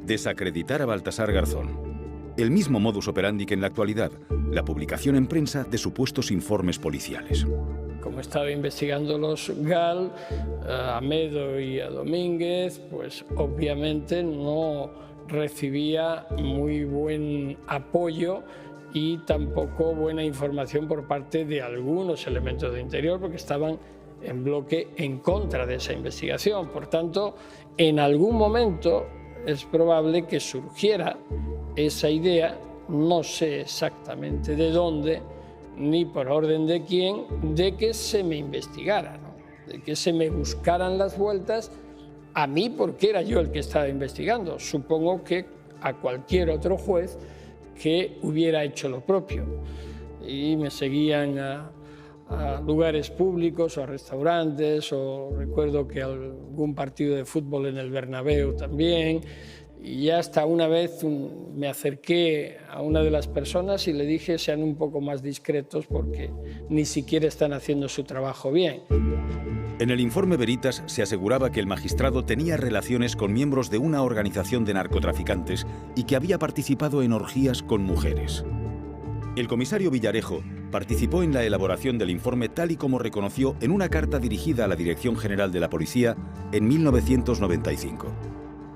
desacreditar a Baltasar Garzón. El mismo modus operandi que en la actualidad, la publicación en prensa de supuestos informes policiales. Como estaba investigando los GAL, a Medo y a Domínguez, pues obviamente no recibía muy buen apoyo y tampoco buena información por parte de algunos elementos de Interior, porque estaban en bloque en contra de esa investigación. Por tanto, en algún momento es probable que surgiera esa idea, no sé exactamente de dónde, ni por orden de quién, de que se me investigara, ¿no? De que se me buscaran las vueltas a mí, porque era yo el que estaba investigando. Supongo que a cualquier otro juez que hubiera hecho lo propio. Y me seguían a lugares públicos o a restaurantes, o recuerdo que algún partido de fútbol en el Bernabéu también. Y ya hasta una vez me acerqué a una de las personas y le dije: sean un poco más discretos porque ni siquiera están haciendo su trabajo bien. En el informe Veritas se aseguraba que el magistrado tenía relaciones con miembros de una organización de narcotraficantes y que había participado en orgías con mujeres. El comisario Villarejo participó en la elaboración del informe tal y como reconoció en una carta dirigida a la Dirección General de la Policía en 1995.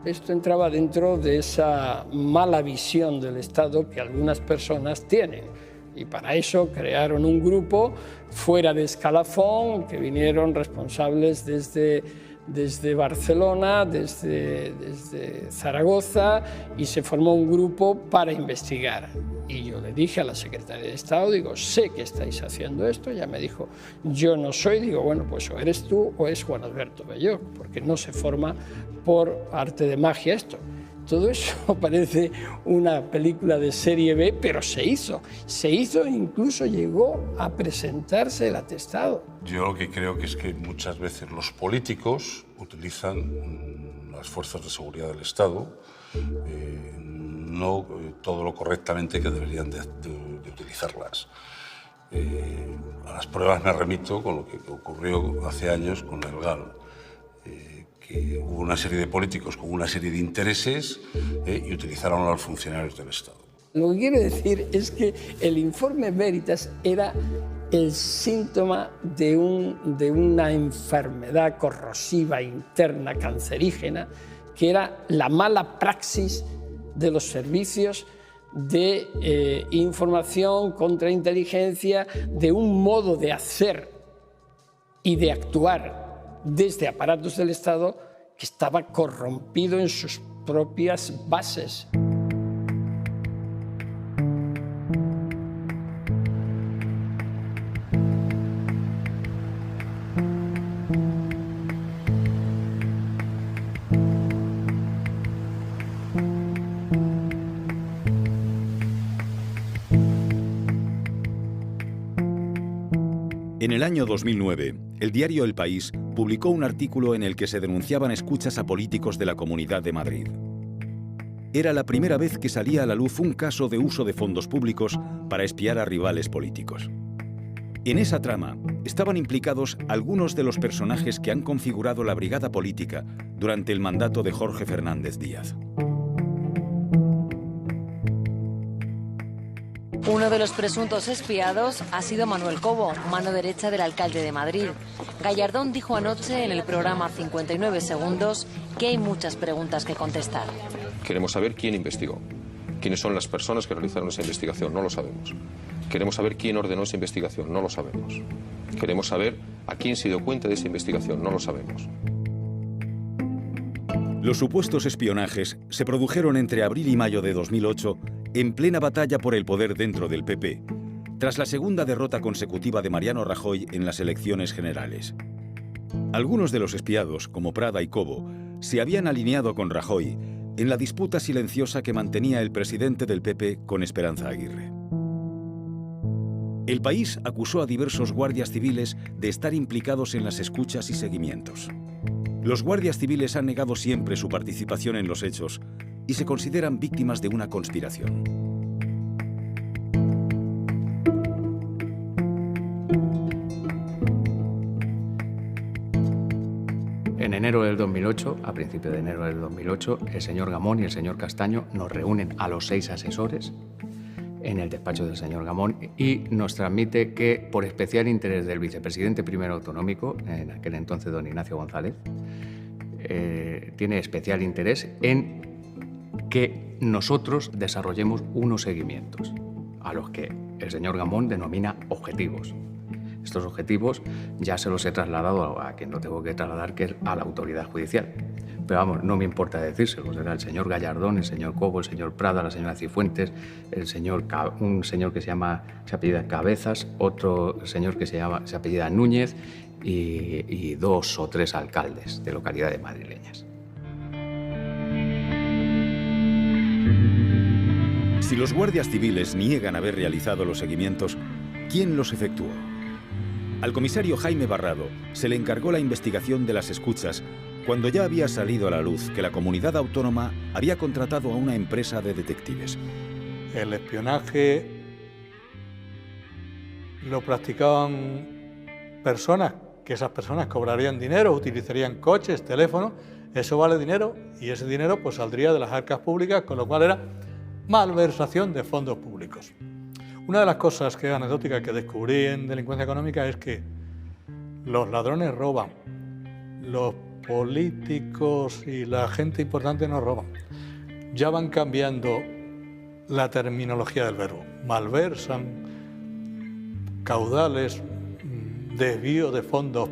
Esto entraba dentro de esa mala visión del Estado que algunas personas tienen. Y para eso crearon un grupo fuera de escalafón, que vinieron responsables desde Barcelona, desde Zaragoza, y se formó un grupo para investigar. Y yo le dije a la secretaria de Estado, digo: sé que estáis haciendo esto. Ella me dijo: yo no soy. Digo: bueno, pues o eres tú o es Juan Alberto Belloc, porque no se forma por arte de magia esto. Todo eso parece una película de serie B, pero se hizo e incluso llegó a presentarse el atestado. Yo lo que creo que es que muchas veces los políticos utilizan las fuerzas de seguridad del Estado no todo lo correctamente que deberían de utilizarlas. A las pruebas me remito con lo que ocurrió hace años con el GAL. Que hubo una serie de políticos con una serie de intereses y utilizaron a los funcionarios del Estado. Lo que quiero decir es que el informe Veritas era el síntoma de una enfermedad corrosiva interna cancerígena, que era la mala praxis de los servicios de información, contrainteligencia, de un modo de hacer y de actuar desde aparatos del Estado que estaba corrompido en sus propias bases. En el año 2009, el diario El País publicó un artículo en el que se denunciaban escuchas a políticos de la Comunidad de Madrid. Era la primera vez que salía a la luz un caso de uso de fondos públicos para espiar a rivales políticos. En esa trama estaban implicados algunos de los personajes que han configurado la brigada política durante el mandato de Jorge Fernández Díaz. Uno de los presuntos espiados ha sido Manuel Cobo, mano derecha del alcalde de Madrid. Gallardón dijo anoche en el programa 59 Segundos que hay muchas preguntas que contestar. Queremos saber quién investigó, quiénes son las personas que realizaron esa investigación, no lo sabemos. Queremos saber quién ordenó esa investigación, no lo sabemos. Queremos saber a quién se dio cuenta de esa investigación, no lo sabemos. Los supuestos espionajes se produjeron entre abril y mayo de 2008 en plena batalla por el poder dentro del PP, tras la segunda derrota consecutiva de Mariano Rajoy en las elecciones generales. Algunos de los espiados, como Prada y Cobo, se habían alineado con Rajoy en la disputa silenciosa que mantenía el presidente del PP con Esperanza Aguirre. El País acusó a diversos guardias civiles de estar implicados en las escuchas y seguimientos. Los guardias civiles han negado siempre su participación en los hechos y se consideran víctimas de una conspiración. En enero del 2008, a principios de enero del 2008, el señor Gamón y el señor Castaño nos reúnen a los 6 asesores en el despacho del señor Gamón y nos transmite que, por especial interés del vicepresidente primero autonómico, en aquel entonces don Ignacio González, tiene especial interés en que nosotros desarrollemos unos seguimientos a los que el señor Gamón denomina objetivos. Estos objetivos ya se los he trasladado a quien lo tengo que trasladar, que es a la autoridad judicial. Pero vamos, no me importa decírselos. Era el señor Gallardón, el señor Cobo, el señor Prada, la señora Cifuentes, un señor que se apellida Cabezas, otro señor que se apellida Núñez y 2 o 3 alcaldes de localidades madrileñas. Si los guardias civiles niegan haber realizado los seguimientos, ¿quién los efectuó? Al comisario Jaime Barrado se le encargó la investigación de las escuchas cuando ya había salido a la luz que la comunidad autónoma había contratado a una empresa de detectives. El espionaje lo practicaban personas, que esas personas cobrarían dinero, utilizarían coches, teléfonos, eso vale dinero y ese dinero pues saldría de las arcas públicas, con lo cual era malversación de fondos públicos. Una de las cosas que anecdóticas que descubrí en delincuencia económica es que los ladrones roban, los políticos y la gente importante no roban. Ya van cambiando la terminología del verbo. Malversan, caudales, desvío de fondos.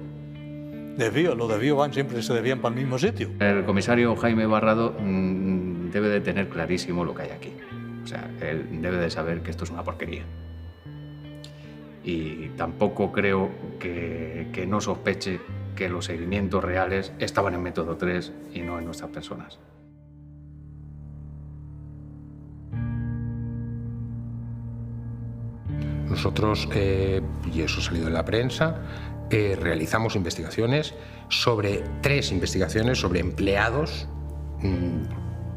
Los desvíos van siempre, se desvían para el mismo sitio. El comisario Jaime Barrado debe de tener clarísimo lo que hay aquí. O sea, él debe de saber que esto es una porquería. Y tampoco creo que no sospeche que los seguimientos reales estaban en Método 3 y no en nuestras personas. Nosotros, y eso ha salido en la prensa, realizamos investigaciones sobre 3 investigaciones sobre empleados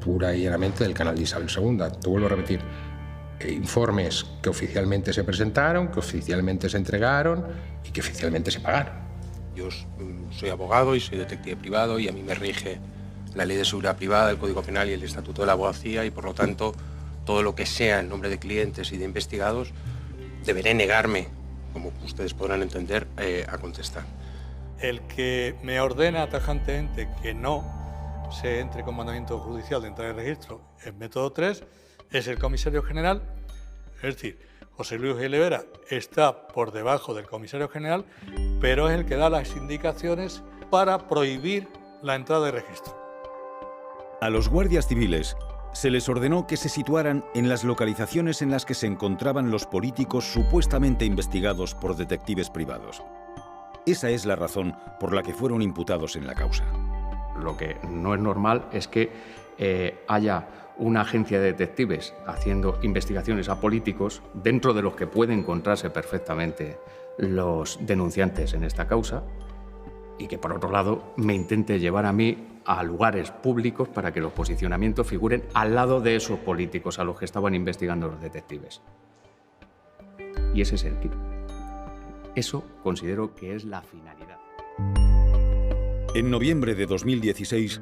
pura y llanamente del canal de Isabel II. Te vuelvo a repetir, informes que oficialmente se presentaron, que oficialmente se entregaron y que oficialmente se pagaron. Yo soy abogado y soy detective privado y a mí me rige la Ley de Seguridad Privada, el Código Penal y el Estatuto de la Abogacía y por lo tanto todo lo que sea en nombre de clientes y de investigados deberé negarme, como ustedes podrán entender, a contestar. El que me ordena tajantemente que no se entre con mandamiento judicial de entrar en registro en Método 3 es el comisario general, es decir, José Luis Olivera está por debajo del comisario general, pero es el que da las indicaciones para prohibir la entrada de registro. A los guardias civiles se les ordenó que se situaran en las localizaciones en las que se encontraban los políticos supuestamente investigados por detectives privados. Esa es la razón por la que fueron imputados en la causa. Lo que no es normal es que haya una agencia de detectives haciendo investigaciones a políticos dentro de los que pueden encontrarse perfectamente los denunciantes en esta causa y que, por otro lado, me intente llevar a mí a lugares públicos para que los posicionamientos figuren al lado de esos políticos a los que estaban investigando los detectives. Y ese es el quid. Eso considero que es la finalidad. En noviembre de 2016,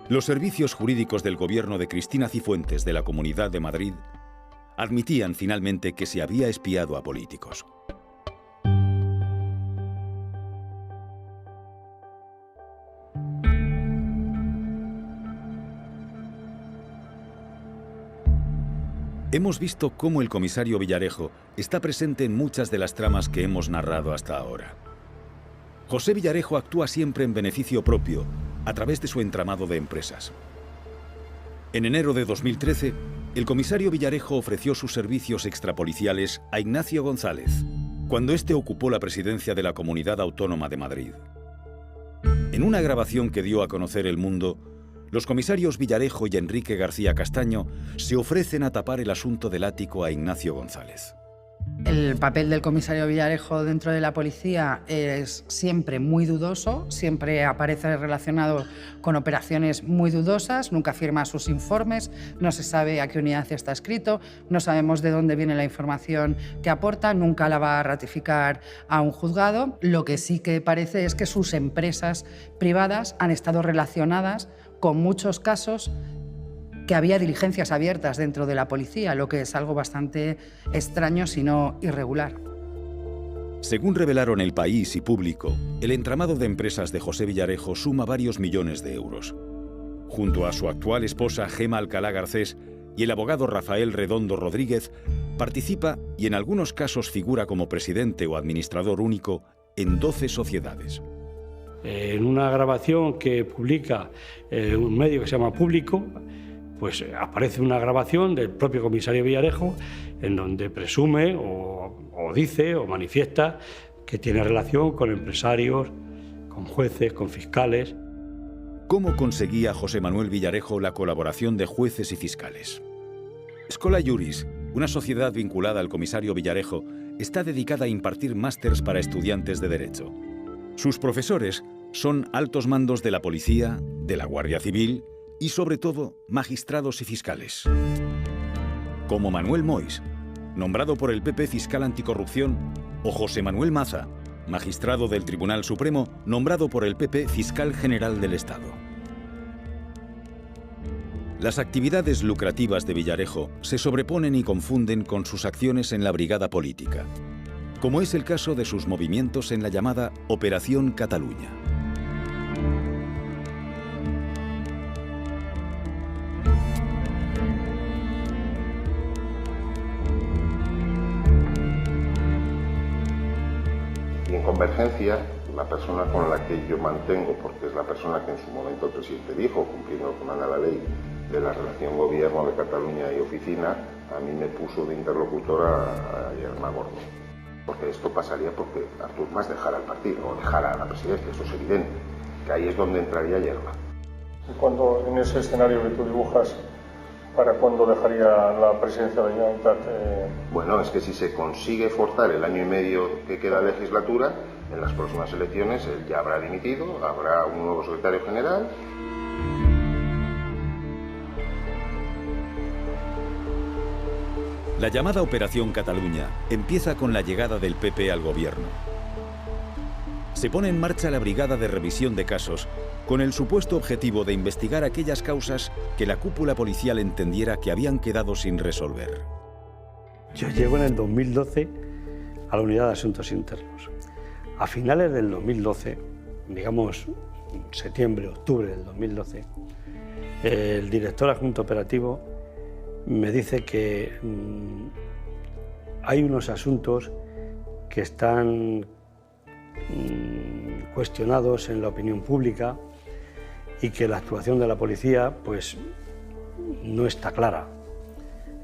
los servicios jurídicos del gobierno de Cristina Cifuentes de la Comunidad de Madrid admitían finalmente que se había espiado a políticos. Hemos visto cómo el comisario Villarejo está presente en muchas de las tramas que hemos narrado hasta ahora. José Villarejo actúa siempre en beneficio propio, a través de su entramado de empresas. En enero de 2013, el comisario Villarejo ofreció sus servicios extrapoliciales a Ignacio González, cuando éste ocupó la presidencia de la Comunidad Autónoma de Madrid. En una grabación que dio a conocer El Mundo, los comisarios Villarejo y Enrique García Castaño se ofrecen a tapar el asunto del ático a Ignacio González. El papel del comisario Villarejo dentro de la policía es siempre muy dudoso, siempre aparece relacionado con operaciones muy dudosas, nunca firma sus informes, no se sabe a qué unidad está escrito, no sabemos de dónde viene la información que aporta, nunca la va a ratificar a un juzgado. Lo que sí que parece es que sus empresas privadas han estado relacionadas con muchos casos que había diligencias abiertas dentro de la policía, lo que es algo bastante extraño, si no irregular. Según revelaron El País y Público, el entramado de empresas de José Villarejo suma varios millones de euros. Junto a su actual esposa Gema Alcalá Garcés y el abogado Rafael Redondo Rodríguez, participa y en algunos casos figura como presidente o administrador único en 12 sociedades. En una grabación que publica un medio que se llama Público, pues aparece una grabación del propio comisario Villarejo en donde presume o dice o manifiesta que tiene relación con empresarios, con jueces, con fiscales. ¿Cómo conseguía José Manuel Villarejo la colaboración de jueces y fiscales? Schola Juris, una sociedad vinculada al comisario Villarejo, está dedicada a impartir másters para estudiantes de Derecho. Sus profesores son altos mandos de la policía, de la Guardia Civil y, sobre todo, magistrados y fiscales. Como Manuel Mois, nombrado por el PP fiscal anticorrupción, o José Manuel Maza, magistrado del Tribunal Supremo, nombrado por el PP fiscal general del Estado. Las actividades lucrativas de Villarejo se sobreponen y confunden con sus acciones en la brigada política, como es el caso de sus movimientos en la llamada Operación Cataluña. Convergencia, la persona con la que yo mantengo, porque es la persona que en su momento el presidente dijo, cumpliendo con la ley de la relación gobierno de Cataluña y oficina, a mí me puso de interlocutora a Yerma Gordó. Porque esto pasaría porque Artur Mas dejara el partido o dejara la presidencia, eso es evidente, que ahí es donde entraría Yerma. Cuando en ese escenario que tú dibujas, ¿para cuándo dejaría la presidencia de la Generalitat? Bueno, es que si se consigue forzar el año y medio que queda de legislatura, en las próximas elecciones él ya habrá dimitido, habrá un nuevo secretario general. La llamada Operación Cataluña empieza con la llegada del PP al gobierno. Se pone en marcha la Brigada de Revisión de Casos con el supuesto objetivo de investigar aquellas causas que la cúpula policial entendiera que habían quedado sin resolver. Yo llego en el 2012 a la Unidad de Asuntos Internos. A finales del 2012, digamos septiembre, octubre del 2012, el director adjunto operativo me dice que hay unos asuntos que están cuestionados en la opinión pública y que la actuación de la policía pues no está clara.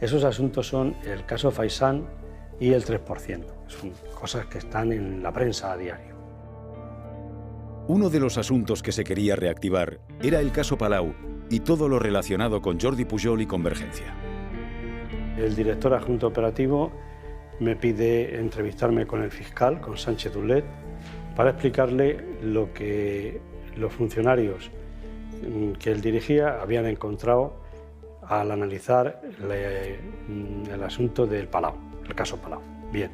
Esos asuntos son el caso Faisán y el 3%. Son cosas que están en la prensa a diario. Uno de los asuntos que se quería reactivar era el caso Palau y todo lo relacionado con Jordi Pujol y Convergencia. El director adjunto operativo me pide entrevistarme con el fiscal, con Sánchez Dulet, para explicarle lo que los funcionarios que él dirigía habían encontrado al analizar el asunto del Palau, el caso Palau. Bien,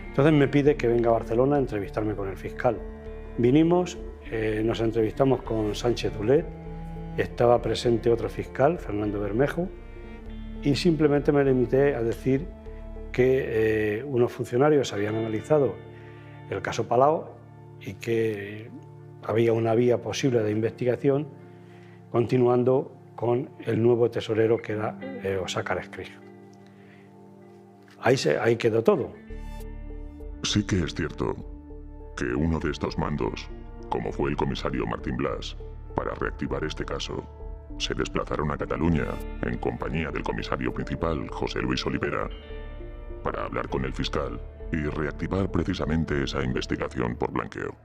entonces me pide que venga a Barcelona a entrevistarme con el fiscal. Vinimos, nos entrevistamos con Sánchez Dulet, estaba presente otro fiscal, Fernando Bermejo, y simplemente me limité a decir que unos funcionarios habían analizado el caso Palau y que había una vía posible de investigación, continuando con el nuevo tesorero que era Óscar Escrig. Ahí quedó todo. Sí que es cierto que uno de estos mandos, como fue el comisario Martín Blas, para reactivar este caso, se desplazaron a Cataluña en compañía del comisario principal, José Luis Olivera, para hablar con el fiscal y reactivar precisamente esa investigación por blanqueo.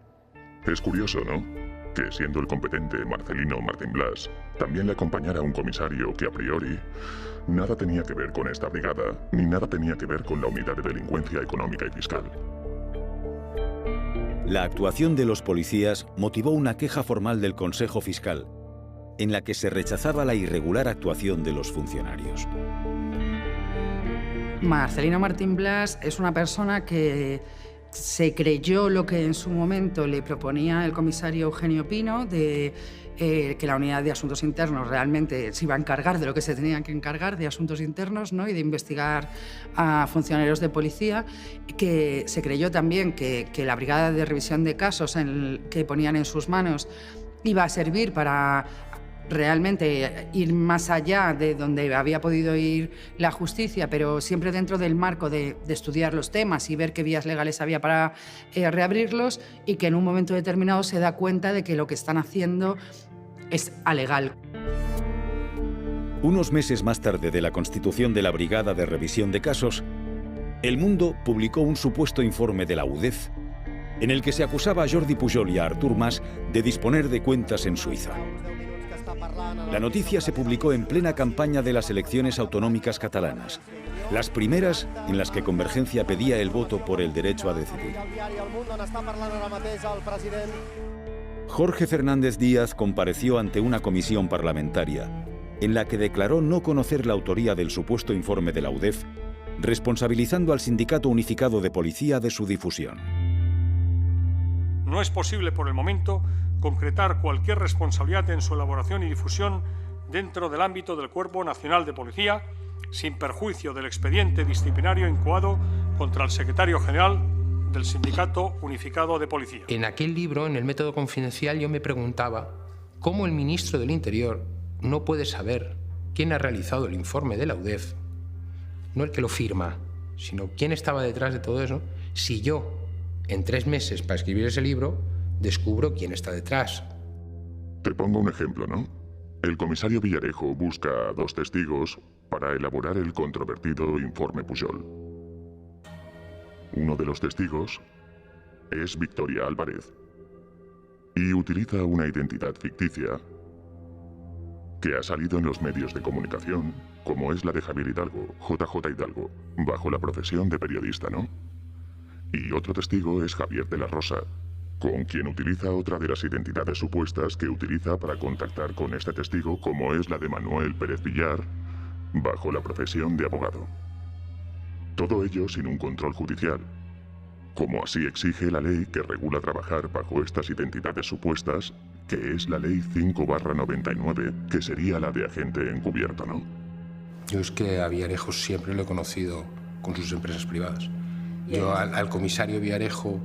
Es curioso, ¿no?, que siendo el competente Marcelino Martín Blas, también le acompañara un comisario que a priori nada tenía que ver con esta brigada, ni nada tenía que ver con la unidad de delincuencia económica y fiscal. La actuación de los policías motivó una queja formal del Consejo Fiscal, en la que se rechazaba la irregular actuación de los funcionarios. Marcelino Martín Blas es una persona que se creyó lo que en su momento le proponía el comisario Eugenio Pino, de que la unidad de asuntos internos realmente se iba a encargar de lo que se tenían que encargar, de asuntos internos, ¿no? Y de investigar a funcionarios de policía, que se creyó también que la brigada de revisión de casos que ponían en sus manos iba a servir para realmente ir más allá de donde había podido ir la justicia, pero siempre dentro del marco de estudiar los temas y ver qué vías legales había para reabrirlos, y que en un momento determinado se da cuenta de que lo que están haciendo es alegal. Unos meses más tarde de la constitución de la Brigada de Revisión de Casos, El Mundo publicó un supuesto informe de la UDEF en el que se acusaba a Jordi Pujol y a Artur Mas de disponer de cuentas en Suiza. La noticia se publicó en plena campaña de las elecciones autonómicas catalanas, las primeras en las que Convergencia pedía el voto por el derecho a decidir. Jorge Fernández Díaz compareció ante una comisión parlamentaria en la que declaró no conocer la autoría del supuesto informe de la UDEF, responsabilizando al Sindicato Unificado de Policía de su difusión. No es posible por el momento concretar cualquier responsabilidad en su elaboración y difusión dentro del ámbito del Cuerpo Nacional de Policía, sin perjuicio del expediente disciplinario incoado contra el secretario general del Sindicato Unificado de Policía. En aquel libro, en el método confidencial, yo me preguntaba cómo el ministro del Interior no puede saber quién ha realizado el informe de la UDEF, no el que lo firma, sino quién estaba detrás de todo eso, si yo, en 3 meses para escribir ese libro, descubro quién está detrás. Te pongo un ejemplo, ¿no? El comisario Villarejo busca a 2 testigos para elaborar el controvertido informe Pujol. Uno de los testigos es Victoria Álvarez y utiliza una identidad ficticia que ha salido en los medios de comunicación, como es la de Javier Hidalgo, JJ Hidalgo, bajo la profesión de periodista, ¿no? Y otro testigo es Javier de la Rosa, con quien utiliza otra de las identidades supuestas que utiliza para contactar con este testigo, como es la de Manuel Pérez Villar, bajo la profesión de abogado. Todo ello sin un control judicial, como así exige la ley que regula trabajar bajo estas identidades supuestas, que es la Ley 5/99, que sería la de agente encubierto, ¿no? Yo es que a Villarejo siempre lo he conocido con sus empresas privadas. Yo al comisario Villarejo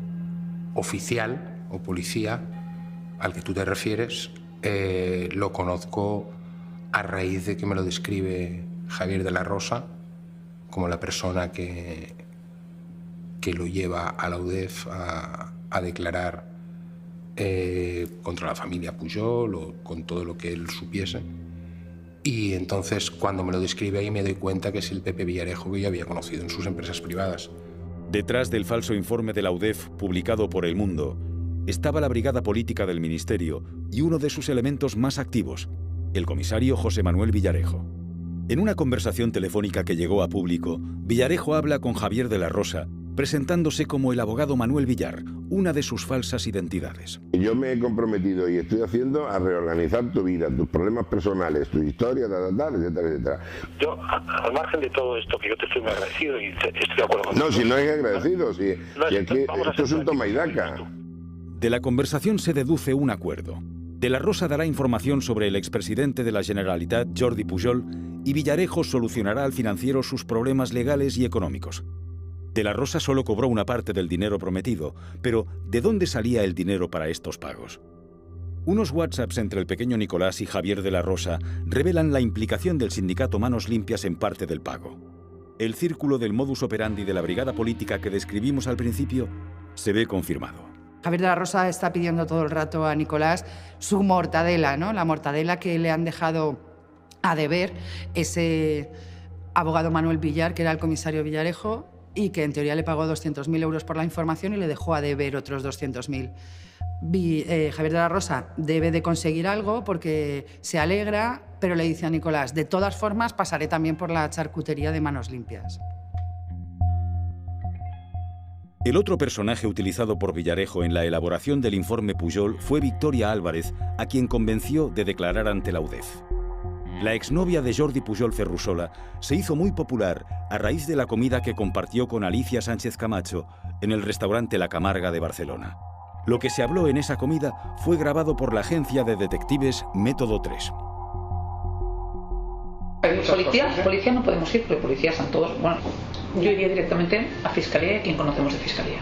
oficial o policía al que tú te refieres lo conozco a raíz de que me lo describe Javier de la Rosa como la persona que lo lleva a la UDEF a declarar contra la familia Pujol o con todo lo que él supiese. Y entonces cuando me lo describe ahí me doy cuenta que es el Pepe Villarejo que yo había conocido en sus empresas privadas. Detrás del falso informe de la UDEF, publicado por El Mundo, estaba la brigada política del Ministerio y uno de sus elementos más activos, el comisario José Manuel Villarejo. En una conversación telefónica que llegó a público, Villarejo habla con Javier de la Rosa, presentándose como el abogado Manuel Villar, una de sus falsas identidades. Yo me he comprometido y estoy haciendo a reorganizar tu vida, tus problemas personales, tu historia, etcétera, etcétera. Yo, al margen de todo esto, que yo te estoy muy agradecido y estoy de acuerdo contigo. No, si no hay agradecido, si aquí, esto es un toma y daca. De la conversación se deduce un acuerdo. De la Rosa dará información sobre el expresidente de la Generalitat, Jordi Pujol, y Villarejo solucionará al financiero sus problemas legales y económicos. De la Rosa solo cobró una parte del dinero prometido, pero ¿de dónde salía el dinero para estos pagos? Unos WhatsApps entre el pequeño Nicolás y Javier de la Rosa revelan la implicación del sindicato Manos Limpias en parte del pago. El círculo del modus operandi de la brigada política que describimos al principio se ve confirmado. Javier de la Rosa está pidiendo todo el rato a Nicolás su mortadela, ¿no? La mortadela que le han dejado a deber ese abogado Manuel Villar, que era el comisario Villarejo, y que en teoría le pagó 200.000 euros por la información y le dejó a deber otros 200.000. Javier de la Rosa debe de conseguir algo porque se alegra, pero le dice a Nicolás, de todas formas pasaré también por la charcutería de Manos Limpias. El otro personaje utilizado por Villarejo en la elaboración del informe Pujol fue Victoria Álvarez, a quien convenció de declarar ante la UDEF. La exnovia de Jordi Pujol Ferrusola se hizo muy popular a raíz de la comida que compartió con Alicia Sánchez Camacho en el restaurante La Camarga de Barcelona. Lo que se habló en esa comida fue grabado por la agencia de detectives Método 3. Policía no podemos ir porque policías son todos... Bueno, yo iría directamente a Fiscalía y a quien conocemos de Fiscalía.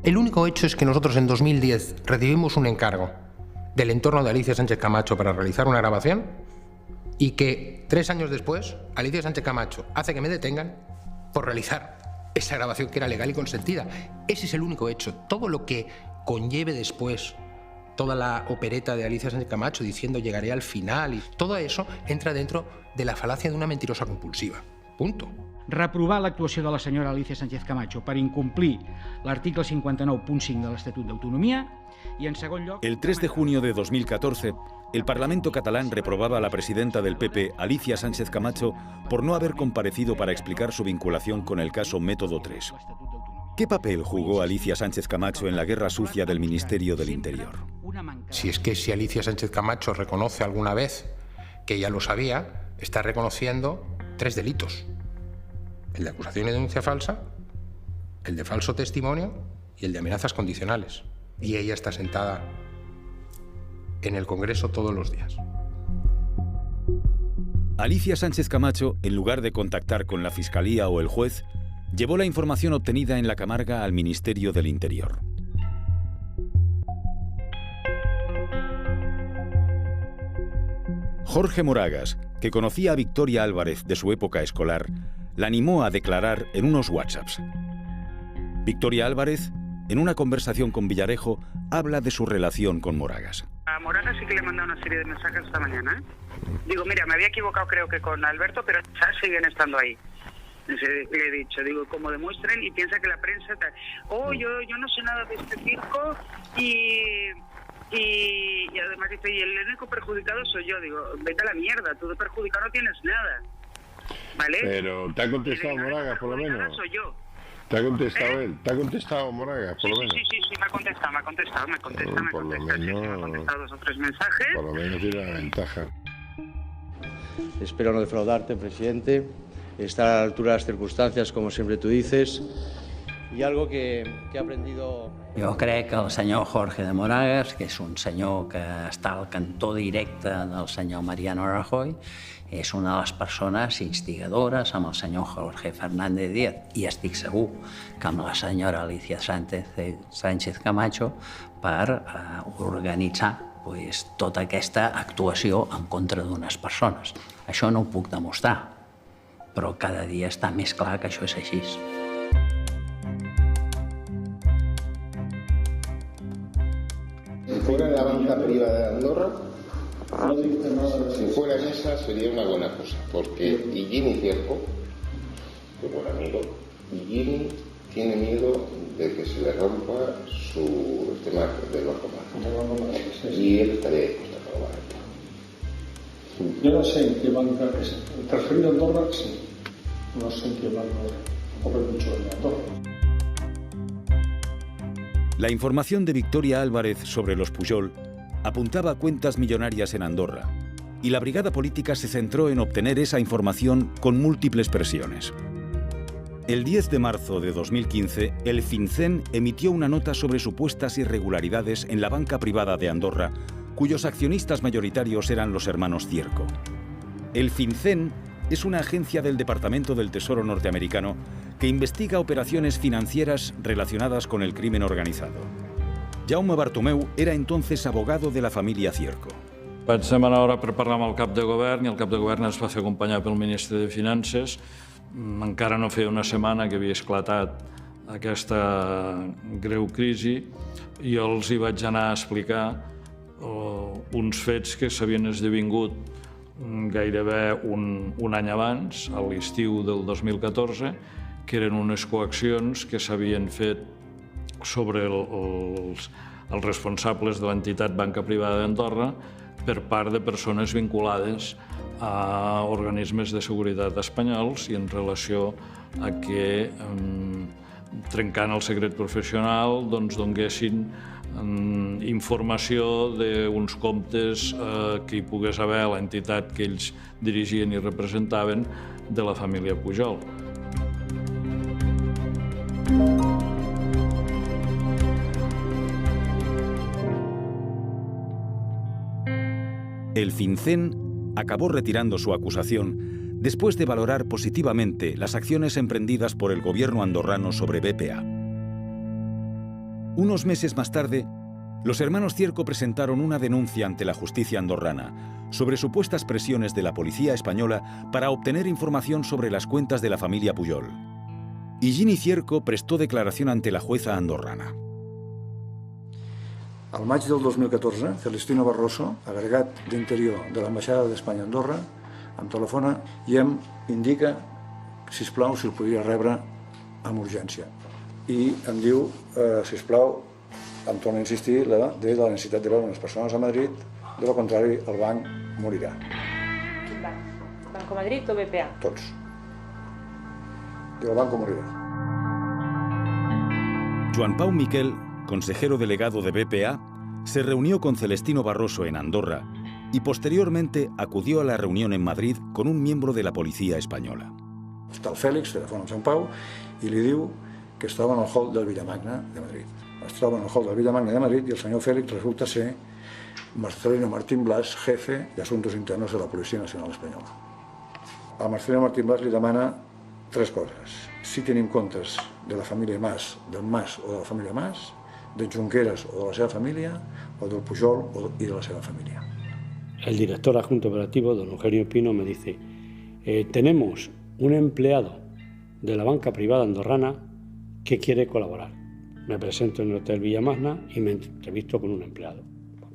El único hecho es que nosotros en 2010 recibimos un encargo del entorno de Alicia Sánchez Camacho para realizar una grabación y que 3 años después Alicia Sánchez Camacho hace que me detengan por realizar esa grabación que era legal y consentida. Ese es el único hecho. Todo lo que conlleve después, toda la opereta de Alicia Sánchez Camacho diciendo llegaré al final, y todo eso entra dentro de la falacia de una mentirosa compulsiva. Punto. Reprovar l'actuació de la senyora Alicia Sánchez Camacho per incomplir l'article 59.5 de l'Estatut d'Autonomia y, en segon lloc... El 3 de junio de 2014, el Parlamento catalán reprobaba a la presidenta del PP, Alicia Sánchez Camacho, por no haber comparecido para explicar su vinculación con el caso Método 3. ¿Qué papel jugó Alicia Sánchez Camacho en la guerra sucia del Ministerio del Interior? Si Alicia Sánchez Camacho reconoce alguna vez que ella lo sabía, está reconociendo 3 delitos. El de acusación y denuncia falsa, el de falso testimonio y el de amenazas condicionales. Y ella está sentada en el Congreso todos los días. Alicia Sánchez Camacho, en lugar de contactar con la Fiscalía o el juez, llevó la información obtenida en La Camarga al Ministerio del Interior. Jorge Moragas, que conocía a Victoria Álvarez de su época escolar, la animó a declarar en unos WhatsApps. Victoria Álvarez, en una conversación con Villarejo, habla de su relación con Moragas. A Moragas sí que le he mandado una serie de mensajes esta mañana. Digo, mira, me había equivocado creo que con Alberto, pero siguen estando ahí. Le he dicho, digo, como demuestren y piensa que la prensa... yo no sé nada de este circo y además dice, y el único perjudicado soy yo. Digo, vete a la mierda, tú de perjudicado no tienes nada. ¿Vale? Pero te ha contestado Moragas, por lo menos. Soy yo. ¿Te ha contestado él? ¿Te ha contestado Moragas, por lo menos? Sí, me ha contestado. Me ha contestado 2 o 3 mensajes. Por lo menos tiene la ventaja. Espero no defraudarte, presidente. Estar a la altura de las circunstancias, como siempre tú dices. I algo que he aprendido... Jo crec que el senyor Jorge de Moragas, que és un senyor que està al cantó directe del senyor Mariano Rajoy, és una de les persones instigadores amb el senyor Jorge Fernández Díaz, i estic segur que amb la senyora Alicia Sánchez Camacho per organitzar tota aquesta actuació en contra d'unes persones. Això no ho puc demostrar, però cada dia està més clar que això és així. Si fuera la banca privada de Andorra, si fuera esa sería una buena cosa, porque Higini Cierco, que buen amigo, Higini tiene miedo de que se le rompa su tema del Banco Mar. Y él estaría dispuesto a robar. Yo no sé en qué banca es. Transferido a Andorra, sí. No sé en qué banca, tampoco he mucho de Andorra. La información de Victoria Álvarez sobre los Pujol apuntaba a cuentas millonarias en Andorra, y la brigada política se centró en obtener esa información con múltiples presiones. El 10 de marzo de 2015, el FinCEN emitió una nota sobre supuestas irregularidades en la banca privada de Andorra, cuyos accionistas mayoritarios eran los hermanos Cierco. El FinCEN es una agencia del Departamento del Tesoro norteamericano que investiga operaciones financieras relacionadas con el crimen organizado. Jaume Bartomeu era entonces abogado de la familia Cierco. Vaig demanar hora per parlar amb el cap de govern i el cap de govern es va fer acompanyar pel ministre de Finances. Encara no feia una setmana que havia esclatat aquesta greu crisi i jo els hi vaig anar a explicar uns fets que s'havien esdevingut gairebé un any abans, a l'estiu del 2014, que eren unes coaccions que s'havien fet sobre els responsables de l'entitat Banca Privada d'Andorra per part de persones vinculades a organismes de seguretat espanyols i en relació a que, trencant el secret professional, donguessin informació d'uns comptes que hi pogués haver a l'entitat que ells dirigien i representaven de la família Pujol. El FinCEN acabó retirando su acusación después de valorar positivamente las acciones emprendidas por el gobierno andorrano sobre BPA. Unos meses más tarde, los hermanos Cierco presentaron una denuncia ante la justicia andorrana sobre supuestas presiones de la policía española para obtener información sobre las cuentas de la familia Pujol. Higini Cierco prestó declaración ante la jueza andorrana. Al maig del 2014, Celestino Barroso, agregat d'Interior de l'Ambaixada d'Espanya a Andorra, em telefona i em indica, sisplau, si el podria rebre amb urgència. I em diu, sisplau, em torna a insistir de la necessitat de veure unes persones a Madrid, de lo contrari el banc morirà. Quin banc? Banco Madrid o BPA? Tots. Diu, el banco morirà. Joan Pau Miquel, consejero delegado de BPA, se reunió con Celestino Barroso en Andorra y posteriormente acudió a la reunión en Madrid con un miembro de la policía española. Està el Fèlix, telefona amb Sant Pau, i li diu que es troba en el hall del Villamagna de Madrid. Es troba en el hall del Villamagna de Madrid i el senyor Fèlix resulta ser Marcelino Martín Blas, jefe de Asuntos Internos de la Policía Nacional Espanyola. A Marcelino Martín Blas li demana tres coses. Si tenim comptes de la família Mas, del Mas o de la família Mas, de Junqueras o de la seva família, o del Pujol y de la seva familia. El director adjunto operativo, don Eugenio Pino, me dice, tenemos un empleado de la banca privada andorrana que quiere colaborar. Me presento en el Hotel Villamagna y me entrevisto con un empleado,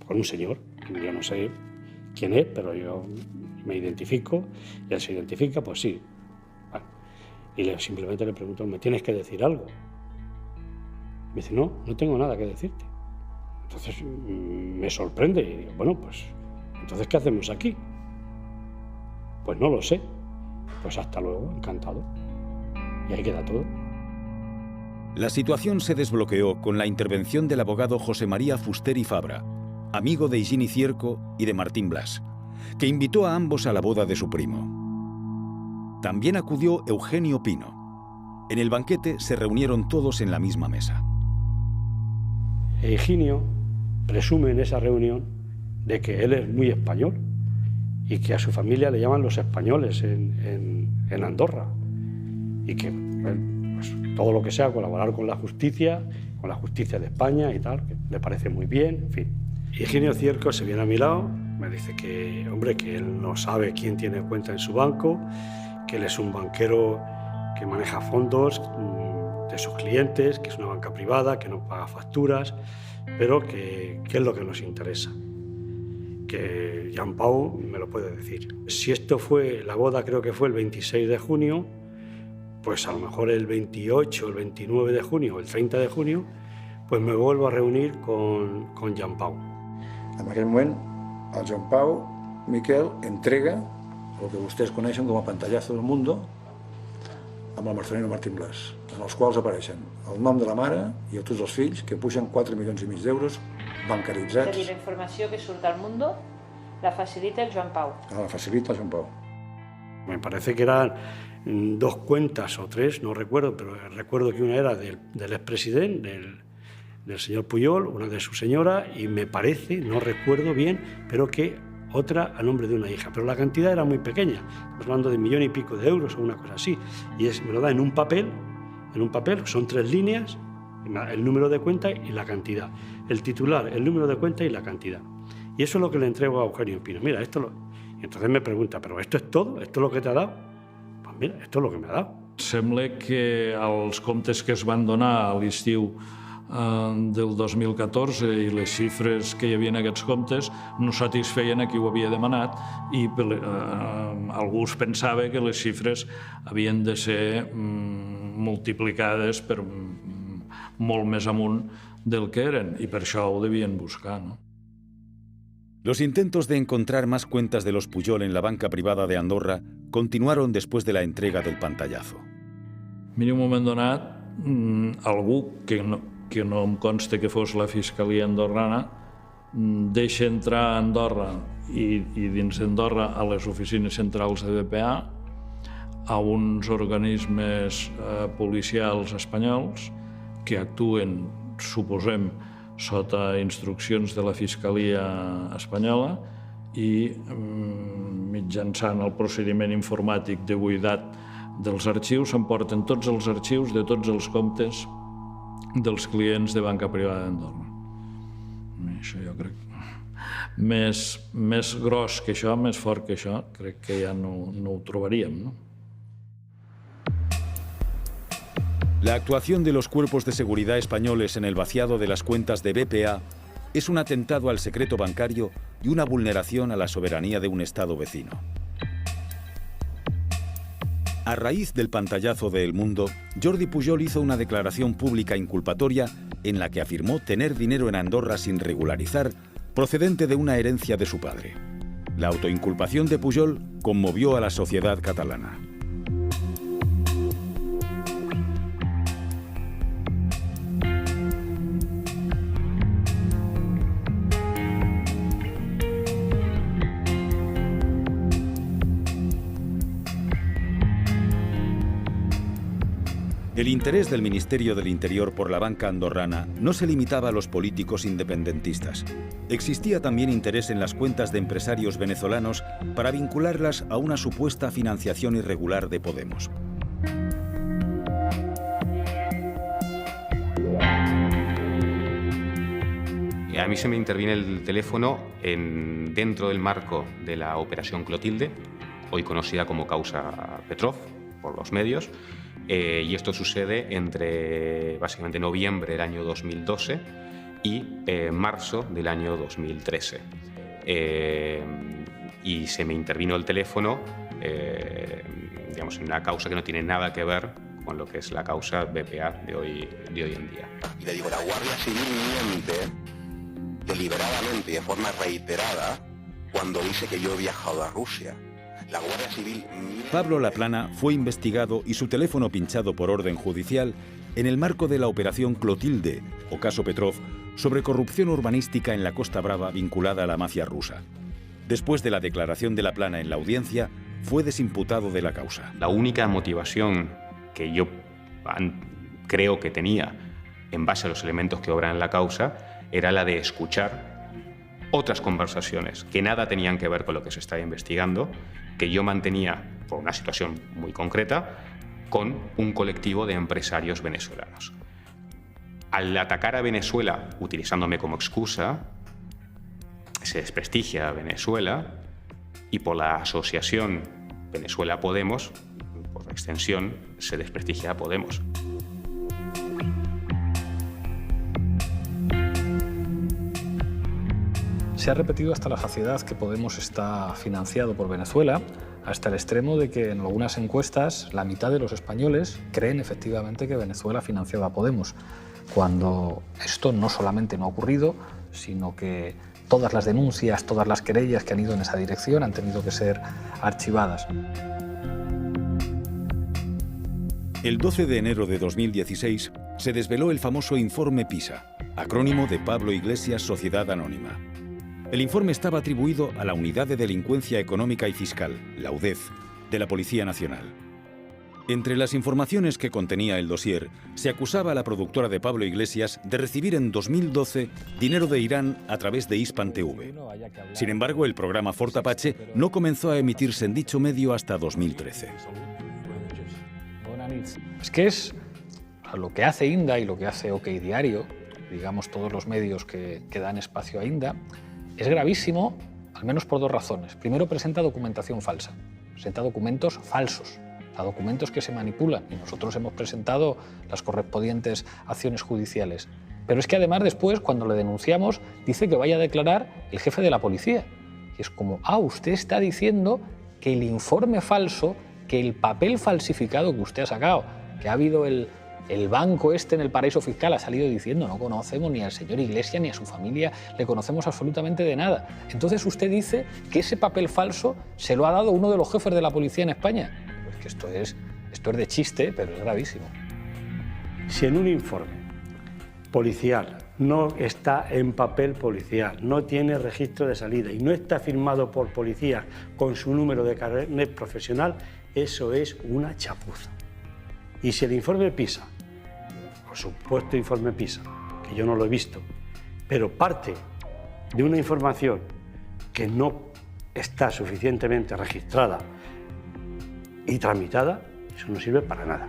con un señor, yo no sé quién es, pero yo me identifico, y él se identifica, pues sí. Bueno, y simplemente le pregunto, ¿me tienes que decir algo? Me dice, no tengo nada que decirte. Entonces me sorprende y digo, bueno, pues, entonces, ¿qué hacemos aquí? Pues no lo sé. Pues hasta luego, encantado. Y ahí queda todo. La situación se desbloqueó con la intervención del abogado José María Fuster y Fabra, amigo de Higini Cierco y de Martín Blas, que invitó a ambos a la boda de su primo. También acudió Eugenio Pino. En el banquete se reunieron todos en la misma mesa. Higinio presume en esa reunión de que él es muy español y que a su familia le llaman los españoles en Andorra y que pues, todo lo que sea colaborar con la justicia de España y tal, que le parece muy bien, en fin. Higinio Cierco se viene a mi lado, me dice que, hombre, que él no sabe quién tiene cuenta en su banco, que él es un banquero que maneja fondos de sus clientes, que es una banca privada, que no paga facturas, pero que es lo que nos interesa. Que Jean Pau me lo puede decir. Si esto fue, la boda creo que fue el 26 de junio, pues a lo mejor el 28, el 29 de junio o el 30 de junio, pues me vuelvo a reunir con Jean Pau. En aquell moment, el Jean Pau Miquel entrega el que vostès coneixen com a pantallazo del mundo amb el Marcelino Martín Blas, en els quals apareixen el nom de la mare i tots els fills, que pugen 4,5 milions d'euros bancaritzats. És a dir, la informació que surt al mundo la facilita el Joan Pau. La facilita el Joan Pau. Me parece que eran 2 cuentas o 3, no recuerdo, pero recuerdo que una era del expresidente, del señor Pujol, una de su señora, y me parece, no recuerdo bien, pero que otra a nombre de una hija. Pero la cantidad era muy pequeña, estamos hablando de 1,5 millones de euros o una cosa así. Y me lo da en un papel, son 3 líneas, el número de cuenta y la cantidad. El titular, el número de cuenta y la cantidad. Y eso es lo que le entrego a Eugenio Pino. Mira, Y entonces me pregunta, ¿pero esto es todo? ¿Esto es lo que te ha dado? Pues mira, esto es lo que me ha dado. Sembla que els comptes que es van donar a l'estiu del 2014 i les xifres que hi havia en aquests comptes no satisfeien a qui ho havia demanat i algú es pensava que les xifres havien de ser multiplicades per molt més amunt del que eren, i per això ho devien buscar, no? Los intentos de encontrar más cuentas de los Pujol en la banca privada de Andorra continuaron después de la entrega del pantallazo. Mira, en un moment donat, algú que no em consta que fos la Fiscalia andorrana deixa entrar a Andorra i dins d'Andorra a les oficines centrals de BPA a uns organismes policials espanyols que actuen, suposem, sota instruccions de la Fiscalia espanyola i mitjançant el procediment informàtic de buidat dels arxius s'emporten tots els arxius de tots els comptes dels clients de banca privada d'Andorra. Això jo crec més gros que això, més fort que això, crec que ja no ho trobaríem, no? La actuación de los cuerpos de seguridad españoles en el vaciado de las cuentas de BPA es un atentado al secreto bancario y una vulneración a la soberanía de un Estado vecino. A raíz del pantallazo de El Mundo, Jordi Pujol hizo una declaración pública inculpatoria en la que afirmó tener dinero en Andorra sin regularizar, procedente de una herencia de su padre. La autoinculpación de Pujol conmovió a la sociedad catalana. El interés del Ministerio del Interior por la banca andorrana no se limitaba a los políticos independentistas. Existía también interés en las cuentas de empresarios venezolanos para vincularlas a una supuesta financiación irregular de Podemos. A mí se me interviene el teléfono dentro del marco de la Operación Clotilde, hoy conocida como causa Petrov por los medios. Y esto sucede entre básicamente noviembre del año 2012 y marzo del año 2013. Y se me intervino el teléfono, digamos, en una causa que no tiene nada que ver con lo que es la causa BPA de hoy en día. Y le digo, la Guardia Civil miente deliberadamente y de forma reiterada cuando dice que yo he viajado a Rusia. La Guardia Civil... Pablo Laplana fue investigado y su teléfono pinchado por orden judicial en el marco de la Operación Clotilde, o caso Petrov, sobre corrupción urbanística en la Costa Brava vinculada a la mafia rusa. Después de la declaración de Laplana en la audiencia, fue desimputado de la causa. La única motivación que yo creo que tenía, en base a los elementos que obran en la causa, era la de escuchar otras conversaciones que nada tenían que ver con lo que se estaba investigando, que yo mantenía por una situación muy concreta con un colectivo de empresarios venezolanos. Al atacar a Venezuela utilizándome como excusa, se desprestigia a Venezuela y por la asociación Venezuela-Podemos, por extensión, se desprestigia a Podemos. Se ha repetido hasta la saciedad que Podemos está financiado por Venezuela, hasta el extremo de que en algunas encuestas la mitad de los españoles creen efectivamente que Venezuela ha financiado a Podemos, cuando esto no solamente no ha ocurrido, sino que todas las denuncias, todas las querellas que han ido en esa dirección han tenido que ser archivadas. El 12 de enero de 2016 se desveló el famoso Informe PISA, acrónimo de Pablo Iglesias Sociedad Anónima. El informe estaba atribuido a la Unidad de Delincuencia Económica y Fiscal, la UDEF, de la Policía Nacional. Entre las informaciones que contenía el dossier, se acusaba a la productora de Pablo Iglesias de recibir en 2012 dinero de Irán a través de Hispan TV. Sin embargo, el programa Fort Apache no comenzó a emitirse en dicho medio hasta 2013. Es que es lo que hace INDA y lo que hace OK Diario, digamos todos los medios que dan espacio a INDA, es gravísimo, al menos por dos razones. Primero, presenta documentación falsa, presenta documentos falsos, a documentos que se manipulan, y nosotros hemos presentado las correspondientes acciones judiciales. Pero es que además después, cuando le denunciamos, dice que vaya a declarar el jefe de la policía. Y es como, usted está diciendo que el informe falso, que el papel falsificado que usted ha sacado, que ha habido el El banco este en el paraíso fiscal ha salido diciendo no conocemos ni al señor Iglesias ni a su familia, le conocemos absolutamente de nada. Entonces usted dice que ese papel falso se lo ha dado uno de los jefes de la policía en España. Pues que esto es de chiste, pero es gravísimo. Si en un informe policial no está en papel policial, no tiene registro de salida y no está firmado por policía con su número de carnet profesional, eso es una chapuza. Y si el informe PISA, por supuesto informe PISA, que yo no lo he visto, pero parte de una información que no está suficientemente registrada y tramitada, eso no sirve para nada.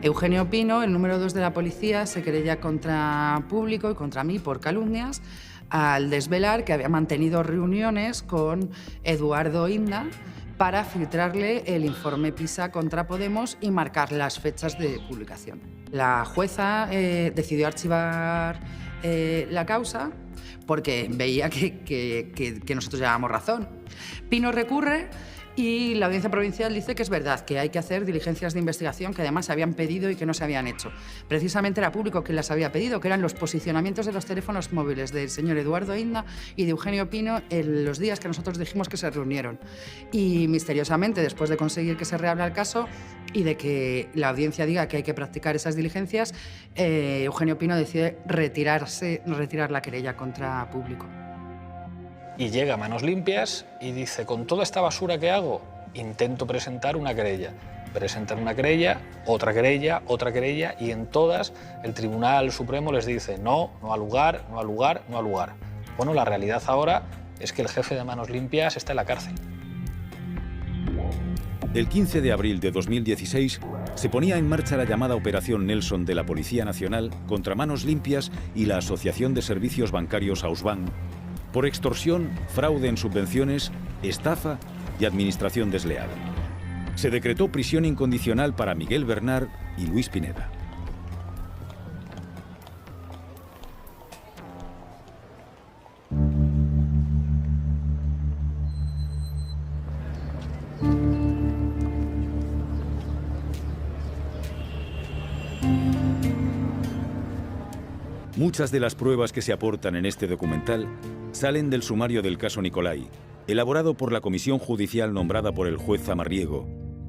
Eugenio Pino, el número 2 de la policía, se querella contra Público y contra mí por calumnias al desvelar que había mantenido reuniones con Eduardo Inda para filtrarle el informe PISA contra Podemos y marcar las fechas de publicación. La jueza decidió archivar la causa porque veía que nosotros llevábamos razón. Pino recurre y la Audiencia Provincial dice que es verdad, que hay que hacer diligencias de investigación que además se habían pedido y que no se habían hecho. Precisamente era Público quien las había pedido, que eran los posicionamientos de los teléfonos móviles del señor Eduardo Inda y de Eugenio Pino en los días que nosotros dijimos que se reunieron. Y misteriosamente, después de conseguir que se reabra el caso y de que la audiencia diga que hay que practicar esas diligencias, Eugenio Pino decide retirar la querella contra Público. Y llega a Manos Limpias y dice, con toda esta basura que hago, intento presentar una querella. Presentan una querella, otra querella, y en todas el Tribunal Supremo les dice no, no ha lugar, no ha lugar, no ha lugar. Bueno, la realidad ahora es que el jefe de Manos Limpias está en la cárcel. El 15 de abril de 2016 se ponía en marcha la llamada Operación Nelson de la Policía Nacional contra Manos Limpias y la Asociación de Servicios Bancarios Ausbank, por extorsión, fraude en subvenciones, estafa y administración desleal. Se decretó prisión incondicional para Miguel Bernard y Luis Pineda. Muchas de las pruebas que se aportan en este documental salen del sumario del caso Nicolai, elaborado por la comisión judicial nombrada por el juez Zamarriego,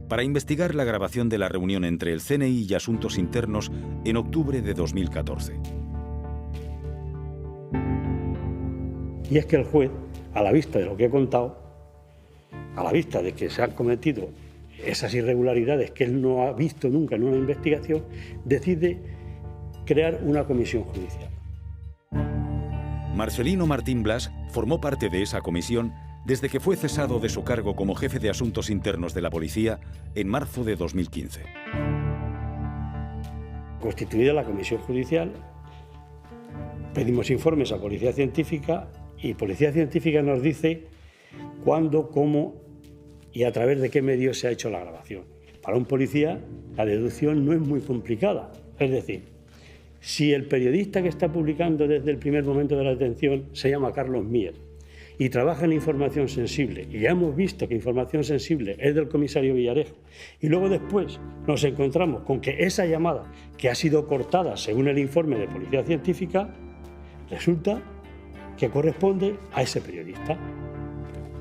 para investigar la grabación de la reunión entre el CNI y Asuntos Internos en octubre de 2014. Y es que el juez, a la vista de lo que he contado, a la vista de que se han cometido esas irregularidades que él no ha visto nunca en una investigación, decide crear una comisión judicial. Marcelino Martín Blas formó parte de esa comisión desde que fue cesado de su cargo como jefe de Asuntos Internos de la Policía en marzo de 2015. Constituida la comisión judicial, pedimos informes a Policía Científica y Policía Científica nos dice cuándo, cómo y a través de qué medios se ha hecho la grabación. Para un policía la deducción no es muy complicada, es decir, si el periodista que está publicando desde el primer momento de la detención se llama Carlos Mier y trabaja en información sensible, y ya hemos visto que información sensible es del comisario Villarejo, y luego después nos encontramos con que esa llamada, que ha sido cortada según el informe de Policía Científica, resulta que corresponde a ese periodista.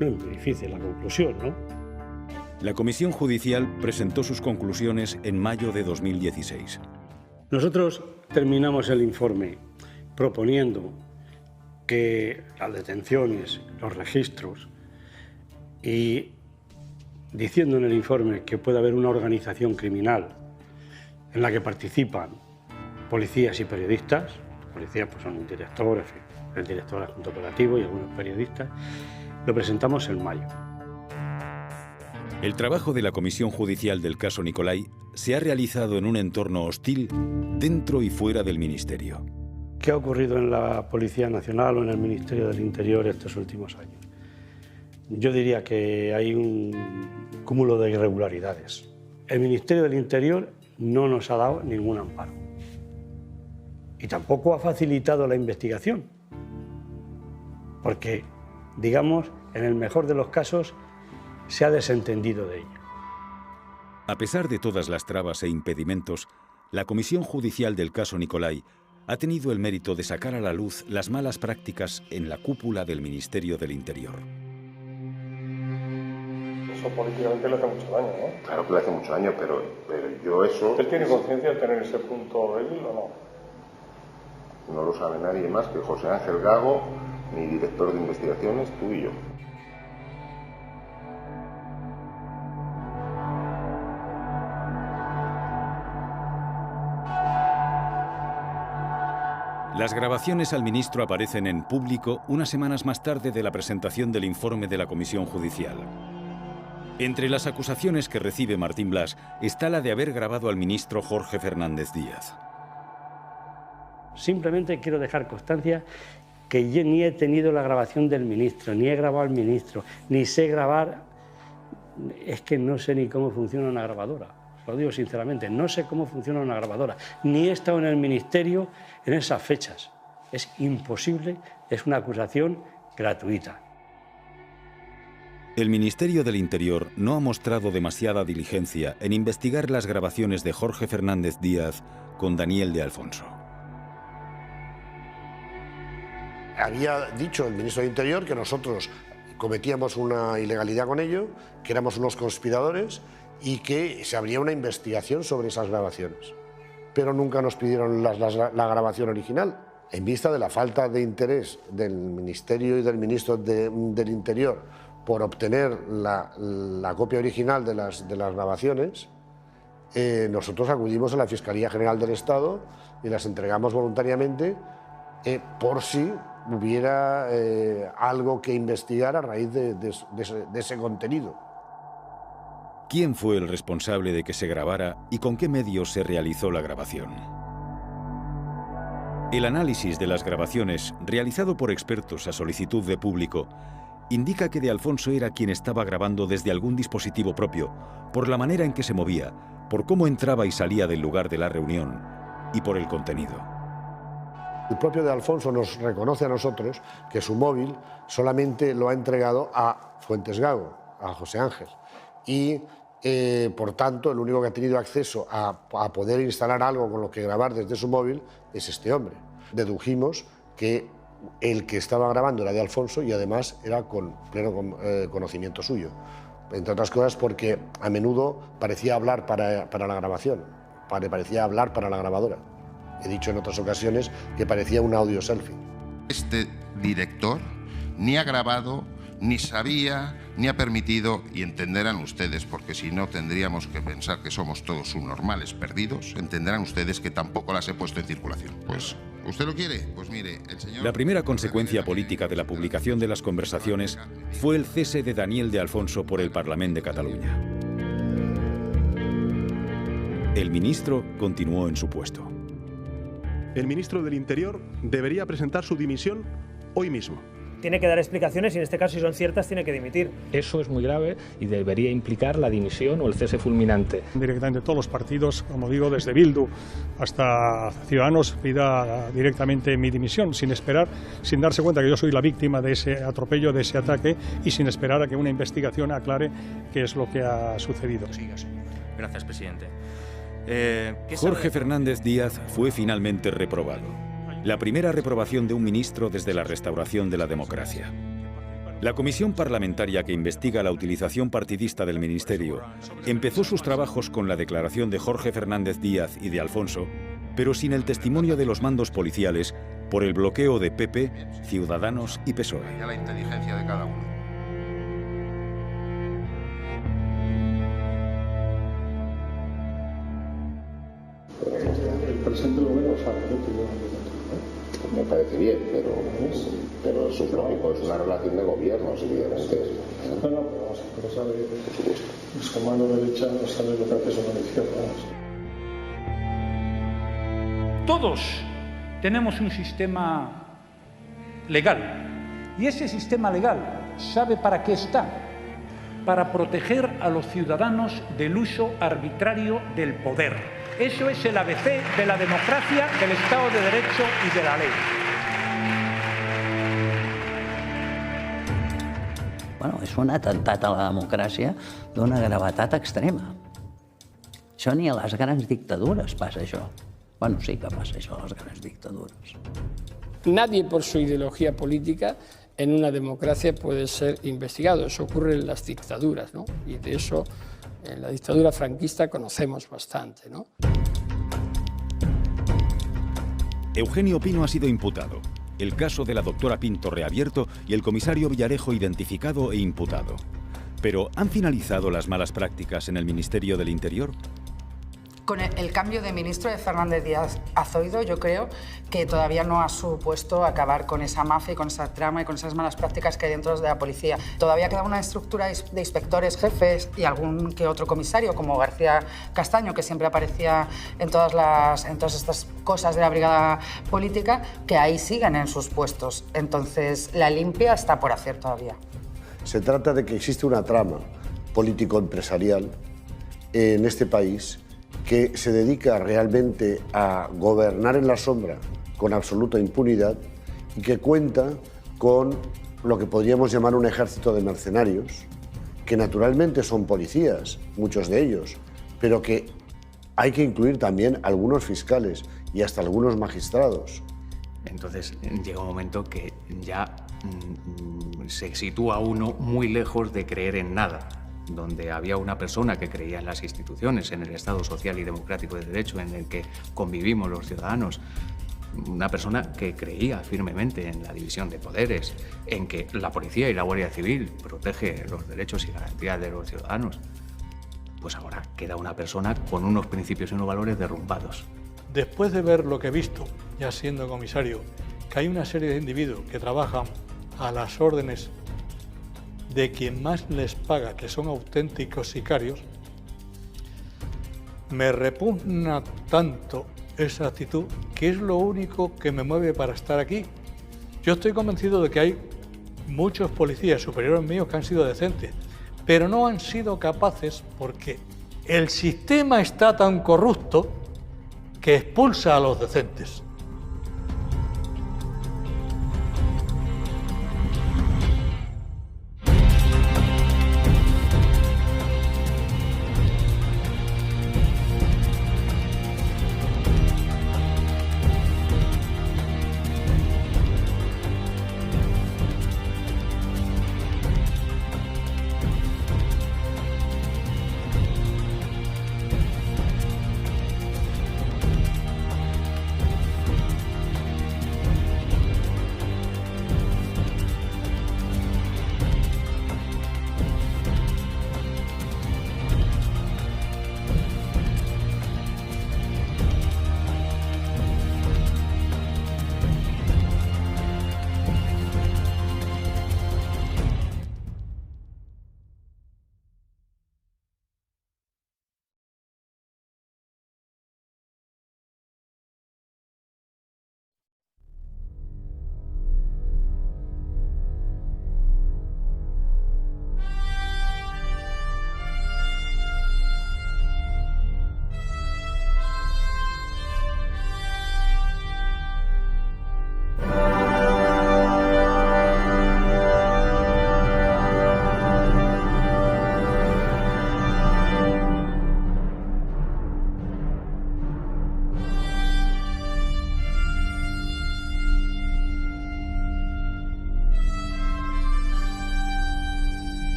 No es muy difícil la conclusión, ¿no? La comisión judicial presentó sus conclusiones en mayo de 2016. Nosotros terminamos el informe proponiendo que las detenciones, los registros y diciendo en el informe que puede haber una organización criminal en la que participan policías y periodistas. Los policías pues, son un director, en fin, el director adjunto operativo y algunos periodistas. Lo presentamos en mayo. El trabajo de la Comisión Judicial del caso Nicolai se ha realizado en un entorno hostil dentro y fuera del Ministerio. ¿Qué ha ocurrido en la Policía Nacional o en el Ministerio del Interior estos últimos años? Yo diría que hay un cúmulo de irregularidades. El Ministerio del Interior no nos ha dado ningún amparo y tampoco ha facilitado la investigación, porque, digamos, en el mejor de los casos, se ha desentendido de ella. A pesar de todas las trabas e impedimentos, la Comisión Judicial del caso Nicolai ha tenido el mérito de sacar a la luz las malas prácticas en la cúpula del Ministerio del Interior. Eso políticamente le hace mucho daño, ¿no? Claro que le hace mucho daño, pero yo eso... ¿Usted tiene conciencia de tener ese punto débil o no? No lo sabe nadie más que José Ángel Gago, mi director de investigaciones, tú y yo. Las grabaciones al ministro aparecen en público unas semanas más tarde de la presentación del informe de la Comisión Judicial. Entre las acusaciones que recibe Martín Blas está la de haber grabado al ministro Jorge Fernández Díaz. Simplemente quiero dejar constancia que yo ni he tenido la grabación del ministro, ni he grabado al ministro, ni sé grabar. Es que no sé ni cómo funciona una grabadora. Lo digo sinceramente, no sé cómo funciona una grabadora. Ni he estado en el ministerio en esas fechas. Es imposible, es una acusación gratuita. El Ministerio del Interior no ha mostrado demasiada diligencia en investigar las grabaciones de Jorge Fernández Díaz con Daniel de Alfonso. Había dicho el ministro del Interior que nosotros cometíamos una ilegalidad con ello, que éramos unos conspiradores y que se abría una investigación sobre esas grabaciones. Pero nunca nos pidieron la grabación original. En vista de la falta de interés del Ministerio y del ministro del Interior por obtener la copia original de las grabaciones, nosotros acudimos a la Fiscalía General del Estado y las entregamos voluntariamente por si hubiera algo que investigar a raíz de ese contenido. ¿Quién fue el responsable de que se grabara y con qué medios se realizó la grabación? El análisis de las grabaciones, realizado por expertos a solicitud de público, indica que de Alfonso era quien estaba grabando desde algún dispositivo propio, por la manera en que se movía, por cómo entraba y salía del lugar de la reunión y por el contenido. El propio de Alfonso nos reconoce a nosotros que su móvil solamente lo ha entregado a Fuentes Gago, a José Ángel, y por tanto el único que ha tenido acceso a poder instalar algo con lo que grabar desde su móvil es este hombre. Dedujimos que el que estaba grabando era de Alfonso y además era con pleno conocimiento suyo, entre otras cosas porque a menudo parecía hablar para la grabación, parecía hablar para la grabadora. He dicho en otras ocasiones que parecía un audio selfie. Este director ni ha grabado, ni sabía, ni ha permitido, y entenderán ustedes, porque si no tendríamos que pensar que somos todos subnormales perdidos, entenderán ustedes que tampoco las he puesto en circulación. Pues, ¿usted lo quiere? Pues mire, el señor... La primera consecuencia política de la publicación de las conversaciones fue el cese de Daniel de Alfonso por el Parlament de Cataluña. El ministro continuó en su puesto. El ministro del Interior debería presentar su dimisión hoy mismo. Tiene que dar explicaciones y en este caso, si son ciertas, tiene que dimitir. Eso es muy grave y debería implicar la dimisión o el cese fulminante. Directamente todos los partidos, como digo, desde Bildu hasta Ciudadanos, pida directamente mi dimisión, sin esperar, sin darse cuenta que yo soy la víctima de ese atropello, de ese ataque, y sin esperar a que una investigación aclare qué es lo que ha sucedido. Gracias, presidente. Jorge Fernández Díaz fue finalmente reprobado. La primera reprobación de un ministro desde la restauración de la democracia. La comisión parlamentaria que investiga la utilización partidista del ministerio empezó sus trabajos con la declaración de Jorge Fernández Díaz y de Alfonso, pero sin el testimonio de los mandos policiales por el bloqueo de PP, Ciudadanos y PSOE. La inteligencia de cada uno. El presidente del gobierno sabe que yo me parece bien, pero es lógico, es una relación de gobiernos, evidentemente. No, pero sabe, su mano derecha no sabe lo que hace su mano izquierda. Todos tenemos un sistema legal y ese sistema legal ¿sabe para qué está? Para proteger a los ciudadanos del uso arbitrario del poder. Eso es el ABC de la democracia, del Estado de Derecho y de la ley. Bueno, és un atemptat a la democràcia d'una gravetat extrema. Això ni a les grans dictadures passa això. Bueno, sí que passa això a les grans dictadures. Nadie por su ideología política en una democracia puede ser investigado. Eso ocurre en las dictaduras, ¿no? Y de eso en la dictadura franquista conocemos bastante, ¿no? Eugenio Pino ha sido imputado. El caso de la doctora Pinto reabierto y el comisario Villarejo identificado e imputado. Pero ¿han finalizado las malas prácticas en el Ministerio del Interior? Con el cambio de ministro de Fernández Díaz a Zoido, yo creo que todavía no ha supuesto acabar con esa mafia y con esa trama y con esas malas prácticas que hay dentro de la policía. Todavía queda una estructura de inspectores, jefes y algún que otro comisario, como García Castaño, que siempre aparecía en todas estas cosas de la brigada política, que ahí siguen en sus puestos. Entonces, la limpia está por hacer todavía. Se trata de que existe una trama político-empresarial en este país que se dedica realmente a gobernar en la sombra con absoluta impunidad y que cuenta con lo que podríamos llamar un ejército de mercenarios, que naturalmente son policías, muchos de ellos, pero que hay que incluir también algunos fiscales y hasta algunos magistrados. Entonces llega un momento que ya se sitúa uno muy lejos de creer en nada, donde había una persona que creía en las instituciones, en el Estado social y democrático de derecho en el que convivimos los ciudadanos, una persona que creía firmemente en la división de poderes, en que la policía y la Guardia Civil protege los derechos y garantías de los ciudadanos. Pues ahora queda una persona con unos principios y unos valores derrumbados. Después de ver lo que he visto, ya siendo comisario, que hay una serie de individuos que trabajan a las órdenes de quien más les paga, que son auténticos sicarios, me repugna tanto esa actitud que es lo único que me mueve para estar aquí. Yo estoy convencido de que hay muchos policías superiores míos que han sido decentes, pero no han sido capaces porque el sistema está tan corrupto que expulsa a los decentes.